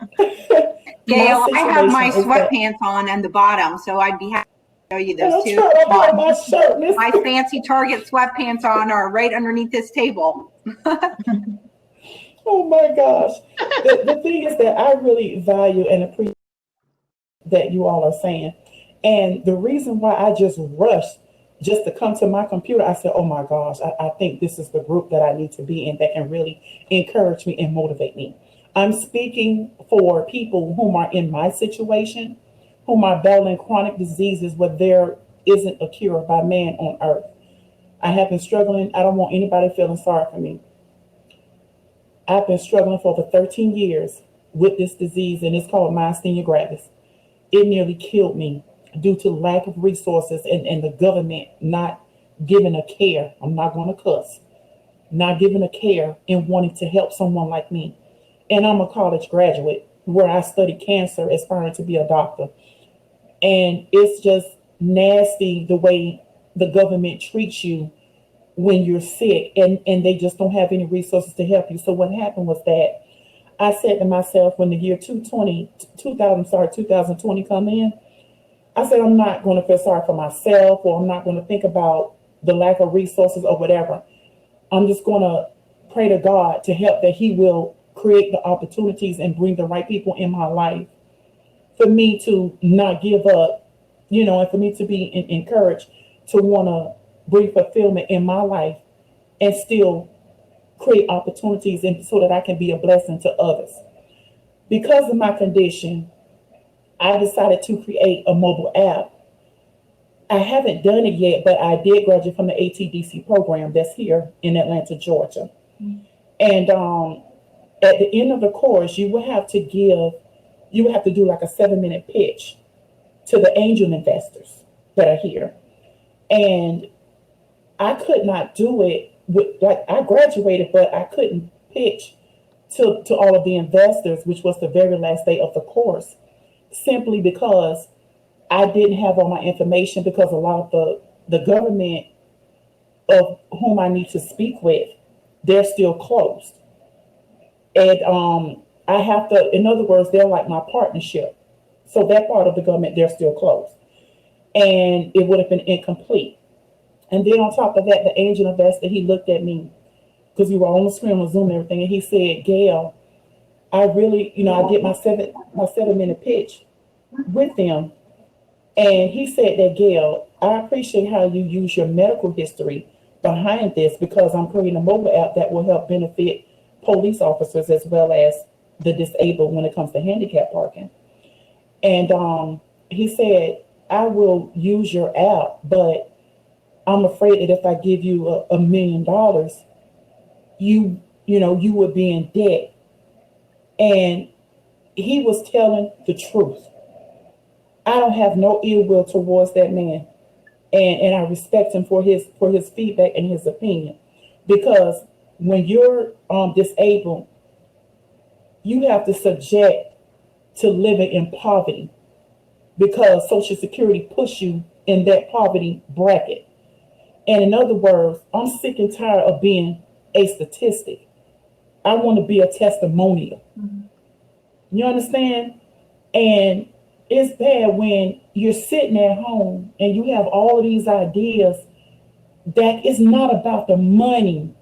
Gail, I have my sweatpants on the bottom, so I'd be happy to show you those too. My shirt, my fancy Target sweatpants on are right underneath this table. Oh my gosh. The thing is that I really value and appreciate that you all are saying. And the reason why I just rushed just to come to my computer, I said, oh my gosh, I think this is the group that I need to be in that can really encourage me and motivate me. I'm speaking for people whom are in my situation, whom are battling chronic diseases where there isn't a cure by man on earth. I have been struggling. I don't want anybody feeling sorry for me. I've been struggling for over 13 years with this disease, and it's called myasthenia gravis. It nearly killed me due to lack of resources and the government not giving a care. I'm not going to cuss. Not giving a care and wanting to help someone like me. And I'm a college graduate where I studied cancer, aspiring to be a doctor. And it's just nasty the way the government treats you when you're sick, and they just don't have any resources to help you. So what happened was that I said to myself, when the year 2020 come in, I said, I'm not going to feel sorry for myself, or I'm not going to think about the lack of resources or whatever. I'm just going to pray to God to help that he will create the opportunities and bring the right people in my life for me to not give up, and for me to be encouraged to want to bring fulfillment in my life and still create opportunities and so that I can be a blessing to others. Because of my condition, I decided to create a mobile app. I haven't done it yet, but I did graduate from the ATDC program that's here in Atlanta, Georgia. Mm-hmm. And at the end of the course, you will have to do like a 7-minute pitch to the angel investors that are here. And I could not do it I graduated, but I couldn't pitch to all of the investors, which was the very last day of the course, simply because I didn't have all my information, because a lot of the government of whom I need to speak with, they're still closed. And I have to, in other words, they're like my partnership. So that part of the government, they're still closed. And it would have been incomplete. And then on top of that, the angel investor, he looked at me because we were on the screen on Zoom and everything. And he said, Gail, I really, I did my 7-minute pitch with them. And he said that, Gail, I appreciate how you use your medical history behind this, because I'm creating a mobile app that will help benefit police officers as well as the disabled when it comes to handicap parking. And he said, I will use your app, but I'm afraid that if I give you $1 million, you would be in debt. And he was telling the truth. I don't have no ill will towards that man. And I respect him for his feedback and his opinion. Because when you're disabled, you have to subject to living in poverty, because Social Security puts you in that poverty bracket. And in other words, I'm sick and tired of being a statistic. I want to be a testimonial. You understand? And it's bad when you're sitting at home and you have all of these ideas that it's not about the money.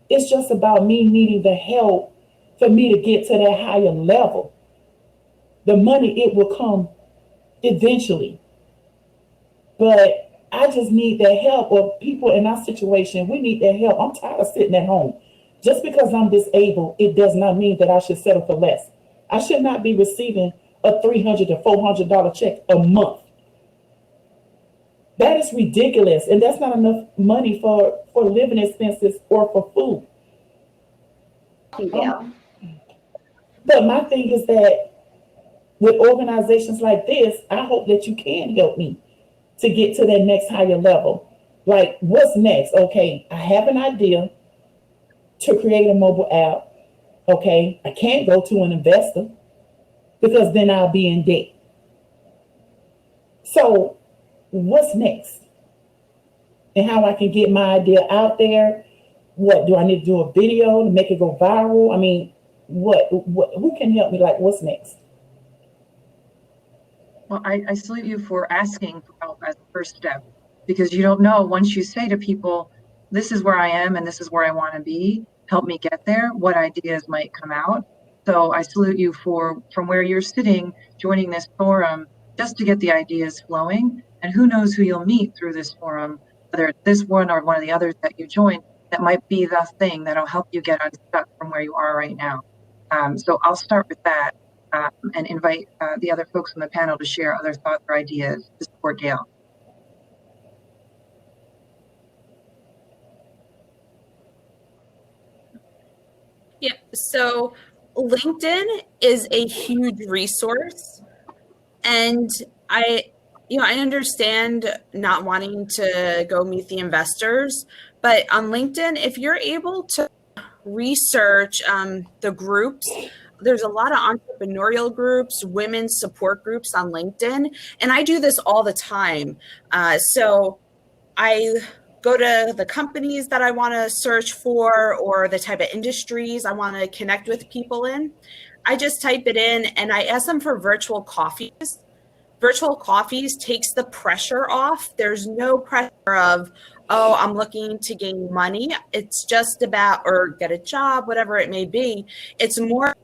It's just about me needing the help for me to get to that higher level. The money, it will come eventually. But I just need that help, or people in our situation, we need that help. I'm tired of sitting at home. Just because I'm disabled, it does not mean that I should settle for less. I should not be receiving a $300 to $400 check a month. That is ridiculous, and that's not enough money for living expenses or for food. Yeah. But my thing is that with organizations like this, I hope that you can help me to get to that next higher level. Like, what's next? Okay, I have an idea to create a mobile app. Okay, I can't go to an investor because then I'll be in debt. So what's next? And how I can get my idea out there? What do I need to do, a video to make it go viral? I mean, what who can help me? Like, what's next? Well, I salute you for asking for help as the first step, because you don't know, once you say to people, this is where I am and this is where I want to be, help me get there, what ideas might come out. So I salute you for, from where you're sitting, joining this forum just to get the ideas flowing. And who knows who you'll meet through this forum, whether it's this one or one of the others that you join, that might be the thing that'll help you get unstuck from where you are right now. So I'll start with that. And invite the other folks on the panel to share other thoughts or ideas to support Gail. Yeah, so LinkedIn is a huge resource, and I understand not wanting to go meet the investors, but on LinkedIn, if you're able to research the groups, there's a lot of entrepreneurial groups, women's support groups on LinkedIn, and I do this all the time. So I go to the companies that I want to search for or the type of industries I want to connect with people in. I just type it in and I ask them for virtual coffees. Virtual coffees takes the pressure off. There's no pressure of, oh, I'm looking to gain money. It's just about, or get a job, whatever it may be. It's more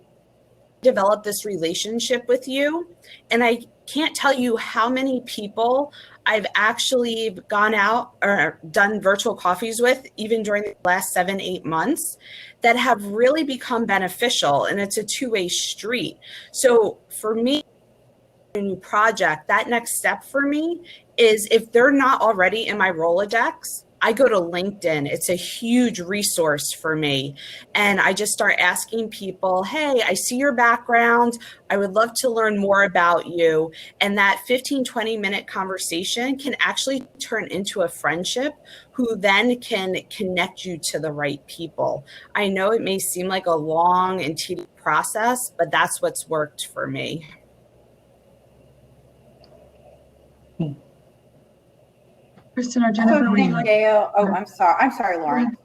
develop this relationship with you. And I can't tell you how many people I've actually gone out or done virtual coffees with, even during the last 7-8 months, that have really become beneficial. And it's a two-way street. So for me, a new project, that next step for me is, if they're not already in my Rolodex, I go to LinkedIn. It's a huge resource for me. And I just start asking people, hey, I see your background. I would love to learn more about you. And that 15-20 minute conversation can actually turn into a friendship, who then can connect you to the right people. I know it may seem like a long and tedious process, but that's what's worked for me. Kristen or Jennifer? I'm sorry, Lauren.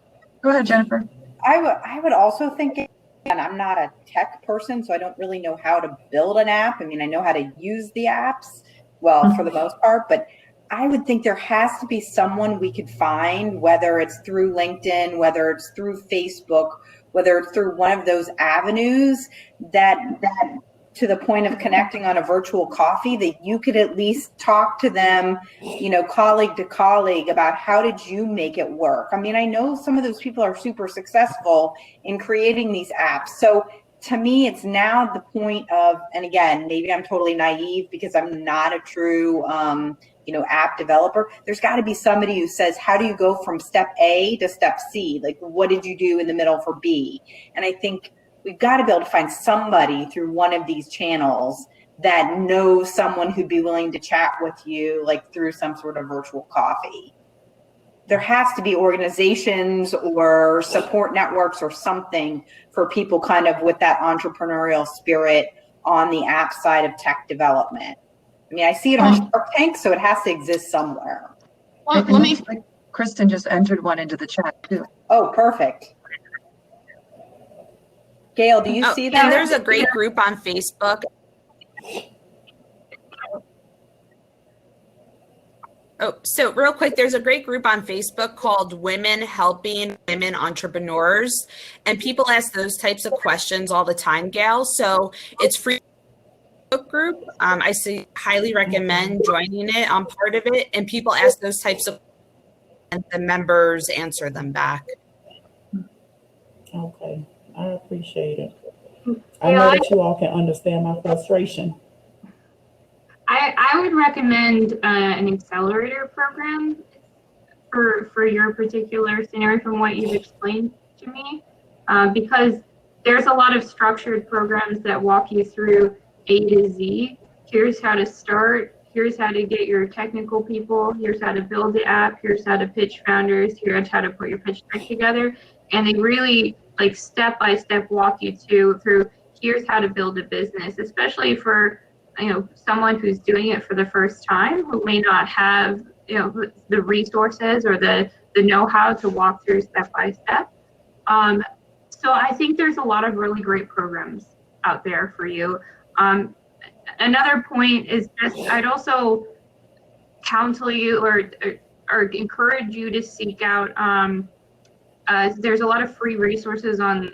Go ahead, Jennifer. I would also think, and I'm not a tech person, so I don't really know how to build an app. I mean, I know how to use the apps, well, for the most part, but I would think there has to be someone we could find, whether it's through LinkedIn, whether it's through Facebook, whether it's through one of those avenues, that to the point of connecting on a virtual coffee, that you could at least talk to them, colleague to colleague, about how did you make it work? I mean, I know some of those people are super successful in creating these apps. So to me, it's now the point of, and again, maybe I'm totally naive because I'm not a true, app developer. There's got to be somebody who says, how do you go from step A to step C? Like, what did you do in the middle for B? And I think we've got to be able to find somebody through one of these channels that knows someone who'd be willing to chat with you, like through some sort of virtual coffee. There has to be organizations or support networks or something for people kind of with that entrepreneurial spirit on the app side of tech development. I mean, I see it on Shark Tank, so it has to exist somewhere. Well, let me Kristen just entered one into the chat too. Oh, perfect. Gail, do you see that? And there's a great group on Facebook. Oh, so real quick, there's a great group on Facebook called Women Helping Women Entrepreneurs, and people ask those types of questions all the time, Gail. So it's free group. I highly recommend joining it. I'm part of it, and people ask those types of, and the members answer them back. Okay, I appreciate it. I know that you all can understand my frustration. I would recommend an accelerator program for your particular scenario from what you've explained to me, because there's a lot of structured programs that walk you through A to Z. Here's how to start. Here's how to get your technical people. Here's how to build the app. Here's how to pitch founders. Here's how to put your pitch deck together. And they really like step by step walk you through here's how to build a business, especially for someone who's doing it for the first time who may not have the resources or the know-how to walk through step by step. So I think there's a lot of really great programs out there for you. Another point is just I'd also counsel you or encourage you to seek out there's a lot of free resources on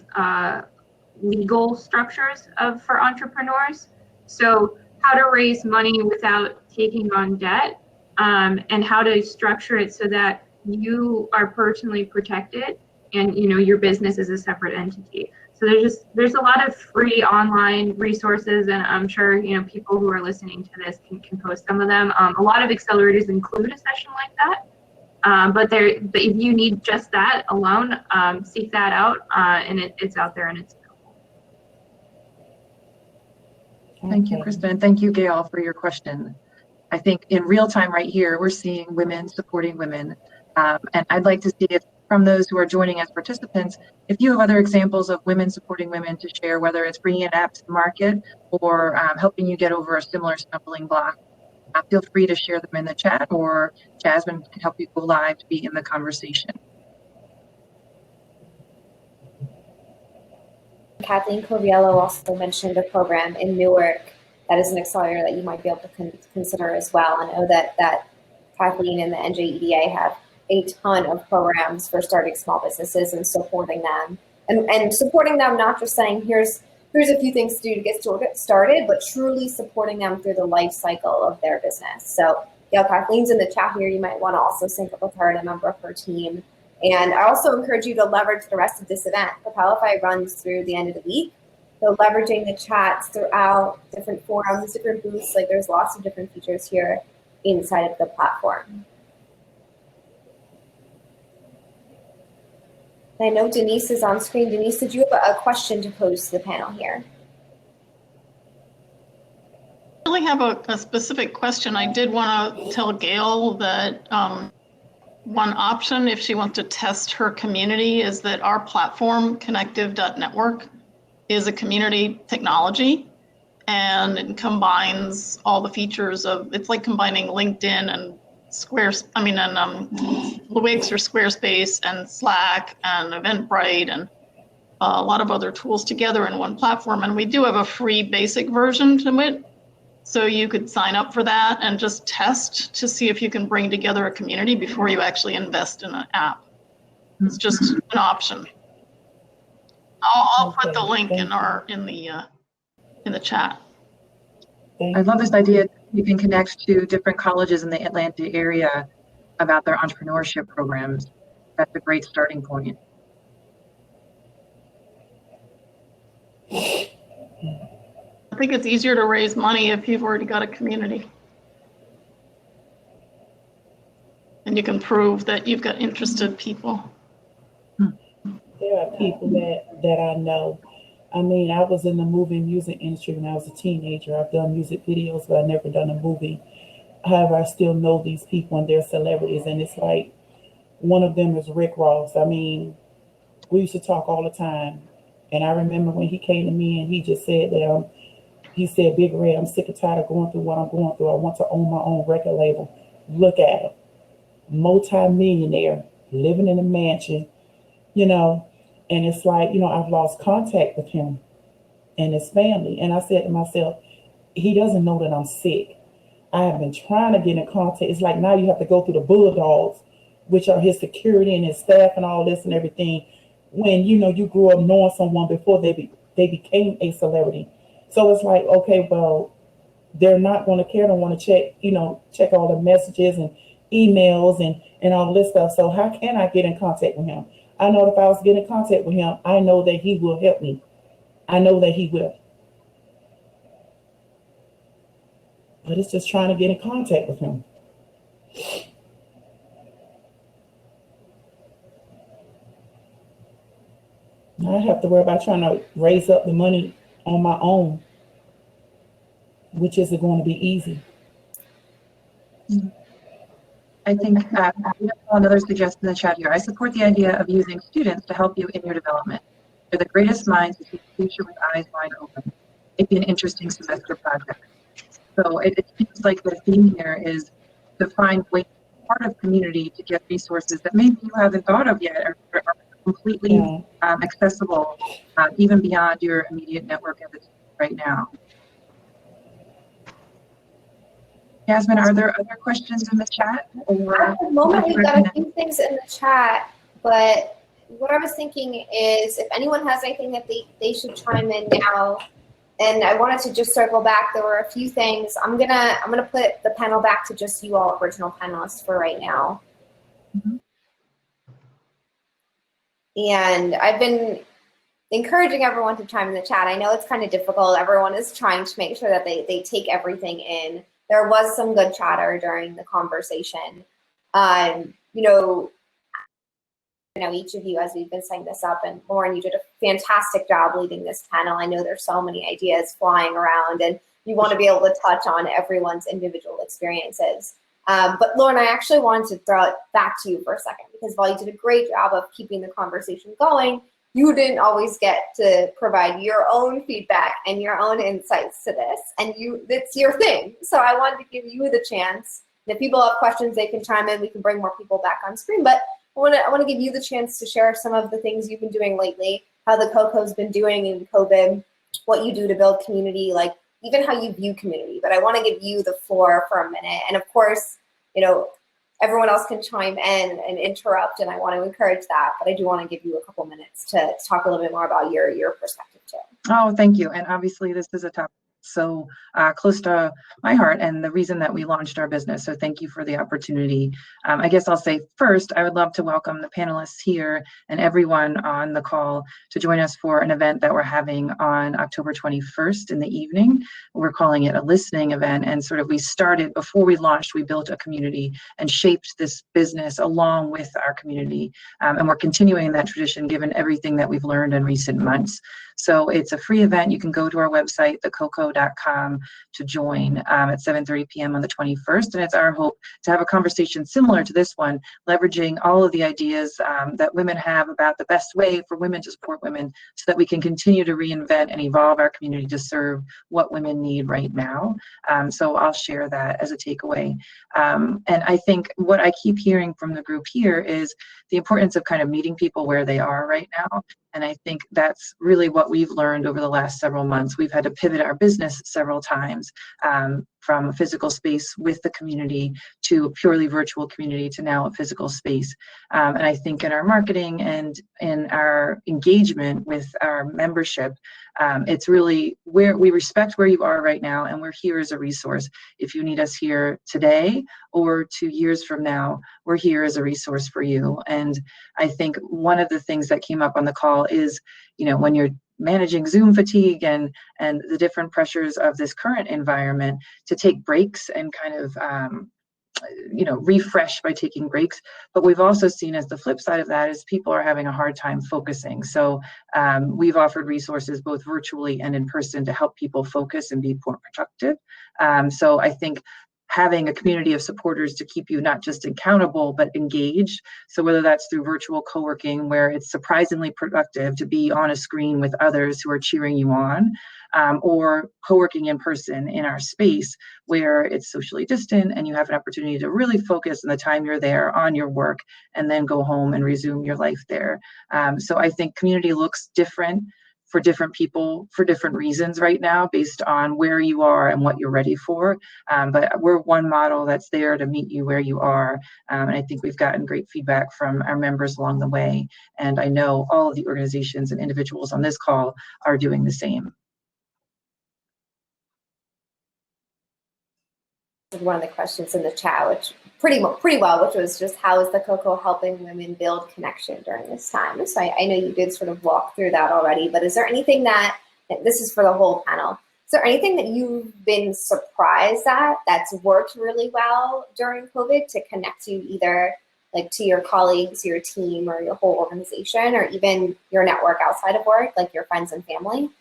legal structures for entrepreneurs. So how to raise money without taking on debt, and how to structure it so that you are personally protected and your business is a separate entity. So there's a lot of free online resources, and I'm sure people who are listening to this can post some of them. A lot of accelerators include a session like that, but if you need just that alone, seek that out, and it's out there and it's available. Thank you, Kristen. Thank you, Gail, for your question. I think in real time right here, we're seeing women supporting women. And I'd like to see if from those who are joining as participants, if you have other examples of women supporting women to share, whether it's bringing an app to the market or helping you get over a similar stumbling block, feel free to share them in the chat, or Jasmine can help you go live to be in the conversation. Kathleen Corviello also mentioned a program in Newark that is an accelerator that you might be able to consider as well. I know that Kathleen and the NJEDA have a ton of programs for starting small businesses and supporting them. And supporting them, not just saying, here's a few things to do to get started, but truly supporting them through the life cycle of their business. So, Kathleen's in the chat here. You might want to also sync up with her and a member of her team. And I also encourage you to leverage the rest of this event. Propelify runs through the end of the week. So leveraging the chats throughout different forums, different booths, like there's lots of different features here inside of the platform. I know Denise is on screen. Denise, did you have a question to pose to the panel here? I really have a specific question. I did want to tell Gail that one option, if she wants to test her community, is that our platform, connective.network, is a community technology, and it combines all the features of, it's like combining LinkedIn and Wix or Squarespace and Slack and Eventbrite and a lot of other tools together in one platform. And we do have a free basic version to it. So you could sign up for that and just test to see if you can bring together a community before you actually invest in an app. It's just an option. I'll put the link in the chat. I love this idea. You can connect to different colleges in the Atlanta area about their entrepreneurship programs. That's a great starting point. I think it's easier to raise money if you've already got a community. And you can prove that you've got interested people. There are people that I know. I mean, I was in the movie and music industry when I was a teenager. I've done music videos, but I've never done a movie. However, I still know these people and they're celebrities. And it's like, one of them is Rick Ross. I mean, we used to talk all the time. And I remember when he came to me and he just said that, he said, Big Red, I'm sick and tired of going through what I'm going through. I want to own my own record label. Look at him. multi-millionaire, living in a mansion, you know, and it's like, I've lost contact with him and his family. And I said to myself, he doesn't know that I'm sick. I have been trying to get in contact. It's like now you have to go through the bulldogs, which are his security and his staff and all this and everything. When you grew up knowing someone before they became a celebrity, so it's like, okay, well, they're not going to care. Don't want to check all the messages and emails and all this stuff. So how can I get in contact with him? I know if I was getting in contact with him, I know that he will help me. I know that he will. But it's just trying to get in contact with him. Now I have to worry about trying to raise up the money on my own, which isn't going to be easy. I think another suggestion in the chat here. I support the idea of using students to help you in your development. They're the greatest minds to see the future with eyes wide open. It'd be an interesting semester project. So it seems like the theme here is to find ways, part of community, to get resources that maybe you haven't thought of yet or are completely accessible, even beyond your immediate network right now. Yasmin, are there other questions in the chat? At the moment, we've got a few things in the chat, but what I was thinking is if anyone has anything that they should chime in now. And I wanted to just circle back. There were a few things. I'm gonna put the panel back to just you all original panelists for right now. Mm-hmm. And I've been encouraging everyone to chime in the chat. I know it's kind of difficult. Everyone is trying to make sure that they take everything in. There was some good chatter during the conversation. Each of you, as we've been setting this up, and Lauren, you did a fantastic job leading this panel. I know there's so many ideas flying around, and you want to be able to touch on everyone's individual experiences. But Lauren, I actually wanted to throw it back to you for a second, because while you did a great job of keeping the conversation going, you didn't always get to provide your own feedback and your own insights to this, and it's your thing. So I wanted to give you the chance. And if people have questions, they can chime in. We can bring more people back on screen, but I want to give you the chance to share some of the things you've been doing lately, how the COCO's been doing in COVID, what you do to build community, like even how you view community. But I want to give you the floor for a minute. And of course, everyone else can chime in and interrupt, and I want to encourage that. But I do want to give you a couple minutes to talk a little bit more about your perspective too. Oh, thank you. And obviously this is a topic so close to my heart and the reason that we launched our business. So thank you for the opportunity. I guess I'll say first, I would love to welcome the panelists here and everyone on the call to join us for an event that we're having on October 21st in the evening. We're calling it a listening event, and we started, before we launched, we built a community and shaped this business along with our community. And we're continuing that tradition given everything that we've learned in recent months. So it's a free event. You can go to our website, thecoco.com, to join at 7:30 p.m. on the 21st. And it's our hope to have a conversation similar to this one, leveraging all of the ideas that women have about the best way for women to support women, so that we can continue to reinvent and evolve our community to serve what women need right now. So I'll share that as a takeaway. And I think what I keep hearing from the group here is the importance of kind of meeting people where they are right now. And I think that's really what we've learned over the last several months. We've had to pivot our business several times, from a physical space with the community to a purely virtual community to now a physical space. And I think in our marketing and in our engagement with our membership, it's really where we respect where you are right now, and we're here as a resource. If you need us here today or 2 years from now, we're here as a resource for you. And I think one of the things that came up on the call is, when you're managing Zoom fatigue and the different pressures of this current environment, to take breaks and kind of refresh by taking breaks. But we've also seen, as the flip side of that, is people are having a hard time focusing. So we've offered resources both virtually and in person to help people focus and be more productive. So I think having a community of supporters to keep you not just accountable, but engaged. So whether that's through virtual co-working, where it's surprisingly productive to be on a screen with others who are cheering you on, or co-working in person in our space where it's socially distant and you have an opportunity to really focus in the time you're there on your work and then go home and resume your life there. So I think community looks different for different people for different reasons right now based on where you are and what you're ready for. But we're one model that's there to meet you where you are. And I think we've gotten great feedback from our members along the way. And I know all of the organizations and individuals on this call are doing the same. One of the questions in the chat, which pretty well, which was just how is the cocoa helping women build connection during this time? So I know you did sort of walk through that already, but is there anything that, this is for the whole panel, is there anything that you've been surprised at that's worked really well during COVID to connect you either like to your colleagues, your team, or your whole organization, or even your network outside of work, like your friends and family?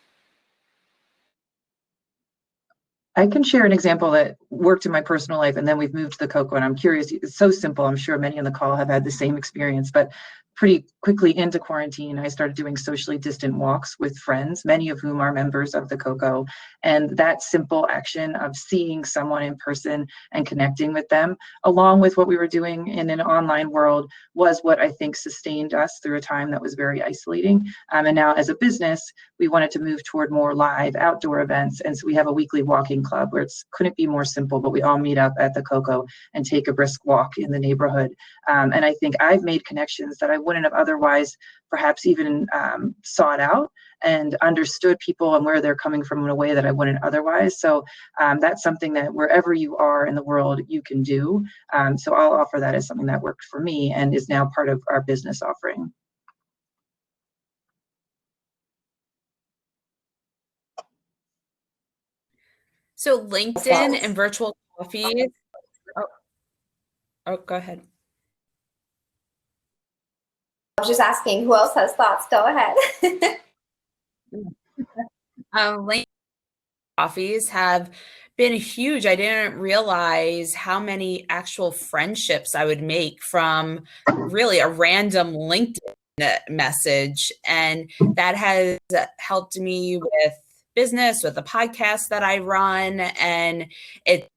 I can share an example that worked in my personal life, and then we've moved to the cocoa, and I'm curious, it's so simple. I'm sure many on the call have had the same experience, but pretty quickly into quarantine, I started doing socially distant walks with friends, many of whom are members of the cocoa. And that simple action of seeing someone in person and connecting with them, along with what we were doing in an online world, was what I think sustained us through a time that was very isolating. And now as a business, we wanted to move toward more live outdoor events. And so we have a weekly walking club where it's couldn't be more simple, but we all meet up at the cocoa and take a brisk walk in the neighborhood. And I think I've made connections that I wouldn't have otherwise perhaps even sought out, and understood people and where they're coming from in a way that I wouldn't otherwise. So that's something that wherever you are in the world, you can do. So I'll offer that as something that worked for me and is now part of our business offering. So LinkedIn and virtual coffees. Oh, go ahead. I was just asking who else has thoughts. Go ahead. LinkedIn coffees have been huge. I didn't realize how many actual friendships I would make from really a random LinkedIn message. And that has helped me with business, with the podcast that I run, and it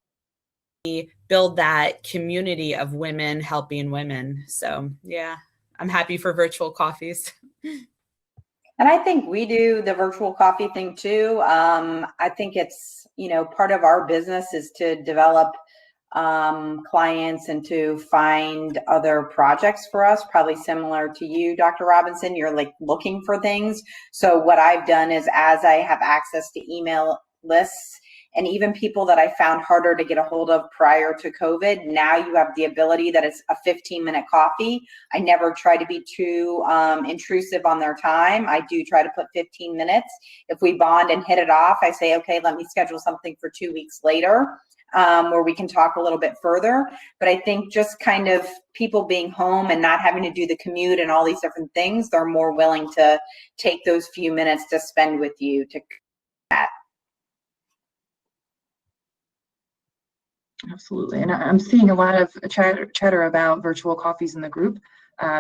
build that community of women helping women. So yeah, I'm happy for virtual coffees. And I think we do the virtual coffee thing too. I think it's, part of our business is to develop clients and to find other projects for us, probably similar to you, Dr. Robinson. You're like looking for things. So what I've done is, as I have access to email lists, and even people that I found harder to get a hold of prior to COVID, now you have the ability that it's a 15-minute coffee. I never try to be too intrusive on their time. I do try to put 15 minutes. If we bond and hit it off, I say, okay, let me schedule something for 2 weeks later where we can talk a little bit further. But I think just kind of people being home and not having to do the commute and all these different things, they're more willing to take those few minutes to spend with you to that. Absolutely. And I'm seeing a lot of chatter about virtual coffees in the group.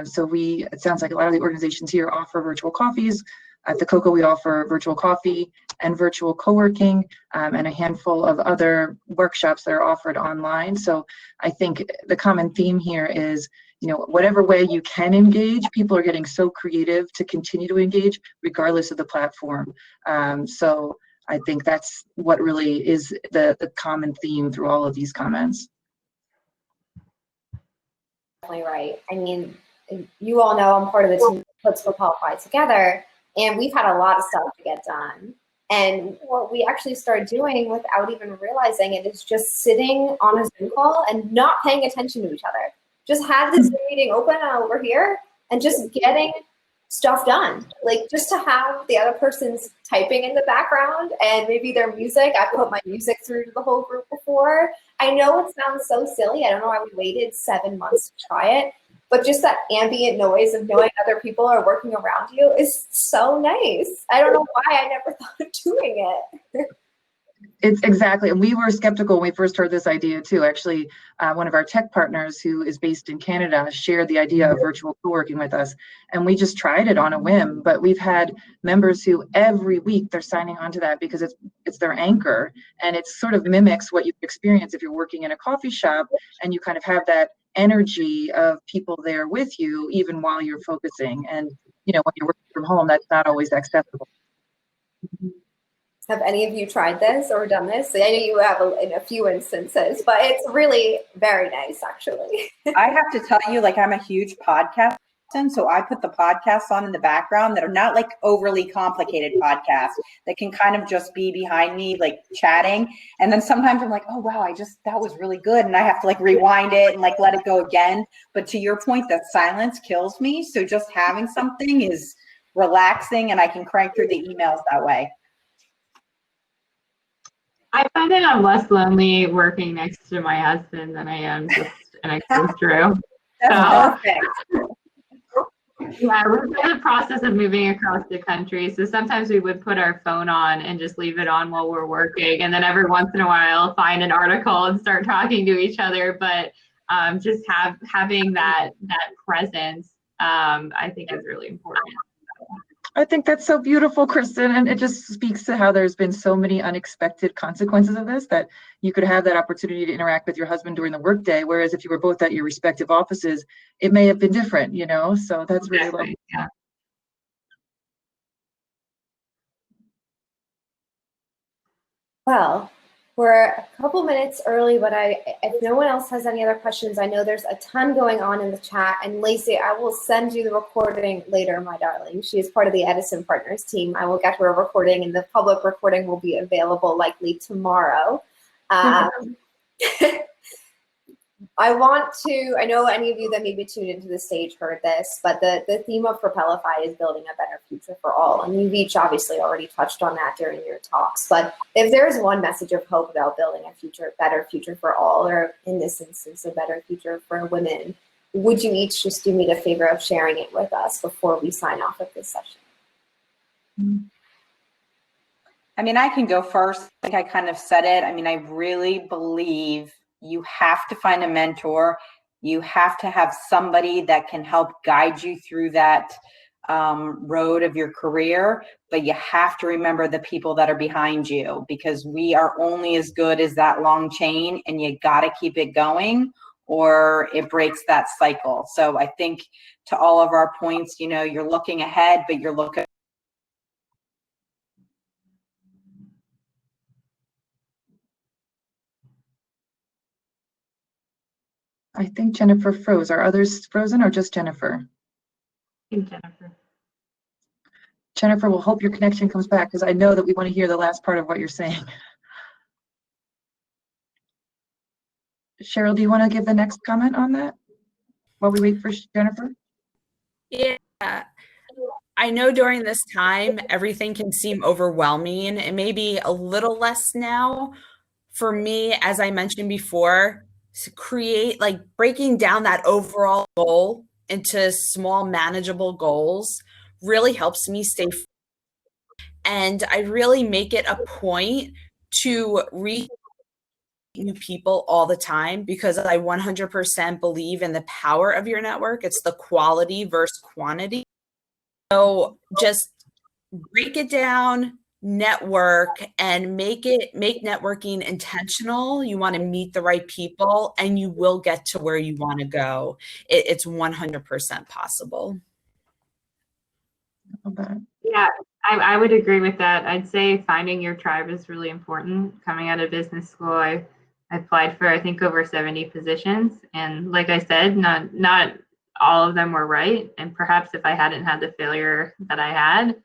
So it sounds like a lot of the organizations here offer virtual coffees. At the Cocoa, we offer virtual coffee and virtual co-working and a handful of other workshops that are offered online. So I think the common theme here is, whatever way you can engage, people are getting so creative to continue to engage regardless of the platform. So I think that's what really is the common theme through all of these comments. Definitely right. I mean, you all know I'm part of the team that puts Propelify together, and we've had a lot of stuff to get done. And what we actually started doing without even realizing it is just sitting on a Zoom call and not paying attention to each other. Just have this meeting open over here and just getting stuff done. Like, just to have the other person's typing in the background and maybe their music. I put my music through to the whole group before. I know it sounds so silly. I don't know why we waited 7 months to try it, but just that ambient noise of knowing other people are working around you is so nice. I don't know why I never thought of doing it. It's exactly, and we were skeptical when we first heard this idea too. Actually, one of our tech partners who is based in Canada shared the idea of virtual co-working with us, and we just tried it on a whim. But we've had members who every week they're signing on to that because it's their anchor, and it sort of mimics what you experience if you're working in a coffee shop, and you kind of have that energy of people there with you even while you're focusing. And when you're working from home, that's not always acceptable. Have any of you tried this or done this? I know you have in a few instances, but it's really very nice, actually. I have to tell you, like, I'm a huge podcast person, so I put the podcasts on in the background that are not like overly complicated podcasts that can kind of just be behind me, like chatting. And then sometimes I'm like, oh, wow, that was really good. And I have to like rewind it and like let it go again. But to your point, that silence kills me. So just having something is relaxing, and I can crank through the emails that way. I find that I'm less lonely working next to my husband than I am just next to Drew. That's perfect. Yeah, we're in the process of moving across the country. So sometimes we would put our phone on and just leave it on while we're working. And then every once in a while find an article and start talking to each other. But just having that presence, I think is really important. I think that's so beautiful, Kristen, and it just speaks to how there's been so many unexpected consequences of this, that you could have that opportunity to interact with your husband during the workday, whereas if you were both at your respective offices, it may have been different, so that's really lovely. Yeah. Well, we're a couple minutes early, but if no one else has any other questions, I know there's a ton going on in the chat. And Lacey, I will send you the recording later, my darling. She is part of the Edison Partners team. I will get her a recording, and the public recording will be available likely tomorrow. I know any of you that maybe tuned into the stage heard this, but the theme of Propelify is building a better future for all. And you've each obviously already touched on that during your talks. But if there's one message of hope about building a better future for all, or in this instance, a better future for women, would you each just do me the favor of sharing it with us before we sign off of this session? I mean, I can go first. I think I kind of said it. I mean, I really believe you have to find a mentor. You have to have somebody that can help guide you through that road of your career, but you have to remember the people that are behind you, because we are only as good as that long chain, and you got to keep it going or it breaks that cycle. So I think to all of our points, you're looking ahead, but you're looking. I think Jennifer froze. Are others frozen or just Jennifer? I think Jennifer. Jennifer, we'll hope your connection comes back, because I know that we want to hear the last part of what you're saying. Cheryl, do you want to give the next comment on that while we wait for Jennifer? Yeah. I know during this time, everything can seem overwhelming. It may be a little less now. For me, as I mentioned before, to create, like, breaking down that overall goal into small manageable goals really helps me stay. And I really make it a point to reach new people all the time, because I 100% believe in the power of your network. It's the quality versus quantity. So just break it down, network, and make networking intentional. You want to meet the right people, and you will get to where you want to go. It's 100% possible. Yeah, I would agree with that. I'd say finding your tribe is really important. Coming out of business school, I applied for, I think, over 70 positions. And like I said, not all of them were right. And perhaps if I hadn't had the failure that I had,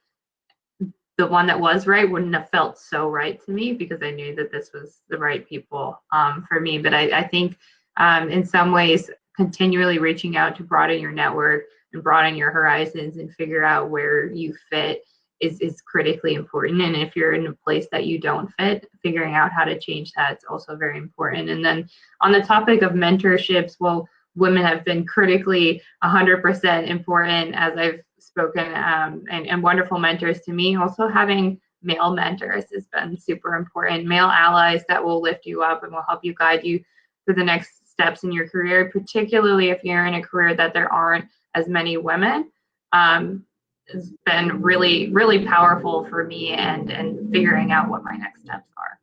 the one that was right wouldn't have felt so right to me, because I knew that this was the right people for me. But I think in some ways, continually reaching out to broaden your network and broaden your horizons and figure out where you fit is critically important. And if you're in a place that you don't fit, figuring out how to change that is also very important. And then on the topic of mentorships, well, women have been critically 100% important, as I've spoken, and wonderful mentors to me. Also having male mentors has been super important. Male allies that will lift you up and will help you guide you through the next steps in your career, particularly if you're in a career that there aren't as many women. Has been really, really powerful for me and figuring out what my next steps are.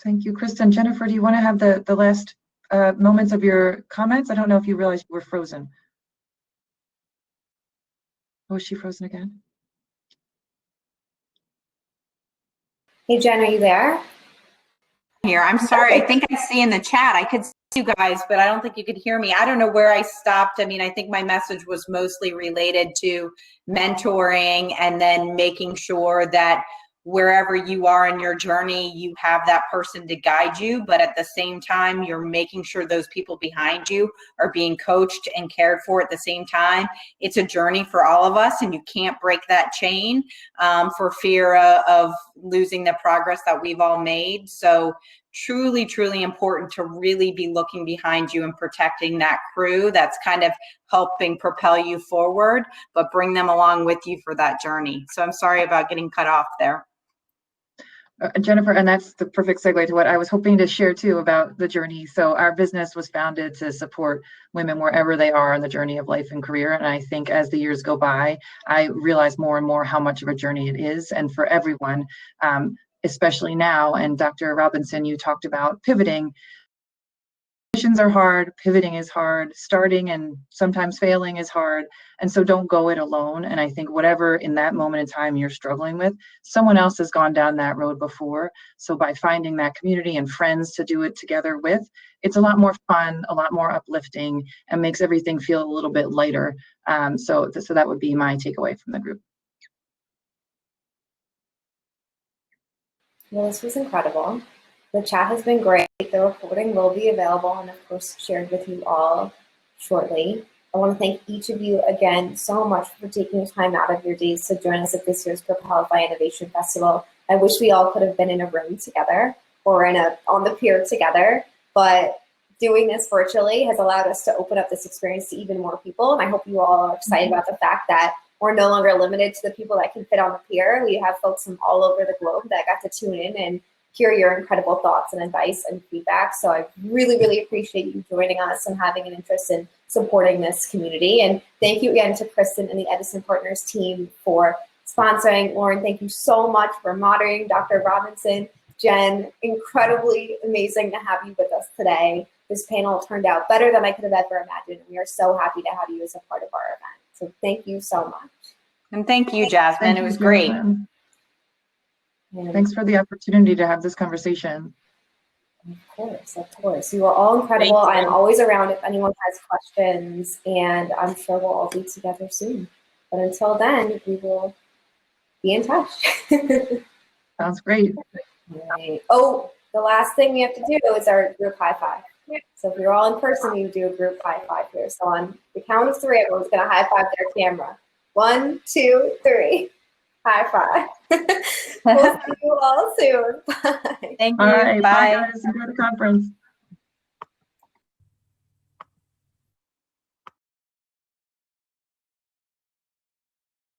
Thank you, Kristen. Jennifer, do you want to have the last moments of your comments? I don't know if you realized you were frozen. Oh, is she frozen again? Hey, Jen, are you there? Here, I'm sorry. I think I see in the chat, I could see you guys, but I don't think you could hear me. I don't know where I stopped. I mean, I think my message was mostly related to mentoring and then making sure that wherever you are in your journey, you have that person to guide you, but at the same time, you're making sure those people behind you are being coached and cared for at the same time. It's a journey for all of us, and you can't break that chain for fear of losing the progress that we've all made. So truly, truly important to really be looking behind you and protecting that crew that's kind of helping propel you forward, but bring them along with you for that journey. So I'm sorry about getting cut off there. Jennifer, and that's the perfect segue to what I was hoping to share too about the journey. So our business was founded to support women wherever they are in the journey of life and career. And I think as the years go by, I realize more and more how much of a journey it is. And for everyone, especially now, and Dr. Robinson, you talked about pivoting. Transitions are hard, pivoting is hard, starting and sometimes failing is hard. And so don't go it alone. And I think whatever in that moment in time you're struggling with, someone else has gone down that road before. So by finding that community and friends to do it together with, it's a lot more fun, a lot more uplifting, and makes everything feel a little bit lighter. So that would be my takeaway from the group. Well, this was incredible. The chat has been great. The recording will be available and, of course, shared with you all shortly. I want to thank each of you again so much for taking time out of your days to join us at this year's Propelify Innovation Festival. I wish we all could have been in a room together or on the pier together, but doing this virtually has allowed us to open up this experience to even more people. And I hope you all are excited about the fact that we're no longer limited to the people that can fit on the pier. We have folks from all over the globe that got to tune in and hear your incredible thoughts and advice and feedback. So I really, really appreciate you joining us and having an interest in supporting this community. And thank you again to Kristen and the Edison Partners team for sponsoring. Lauren, thank you so much for moderating. Dr. Robinson, Jen, incredibly amazing to have you with us today. This panel turned out better than I could have ever imagined. And we are so happy to have you as a part of our event. So thank you so much. And thank you, Jasmine. It was great. Thanks for the opportunity to have this conversation. Of course, of course. You are all incredible. I'm always around if anyone has questions, and I'm sure we'll all be together soon. But until then, we will be in touch. Sounds great. Right. Oh, the last thing we have to do is our group high five. So if you're all in person, we do a group high five here. So on the count of three, everyone's going to high five their camera. 1, 2, 3. High five. We'll see you all soon. Bye. Thank you. All right. Bye. Bye, guys. Enjoy the conference.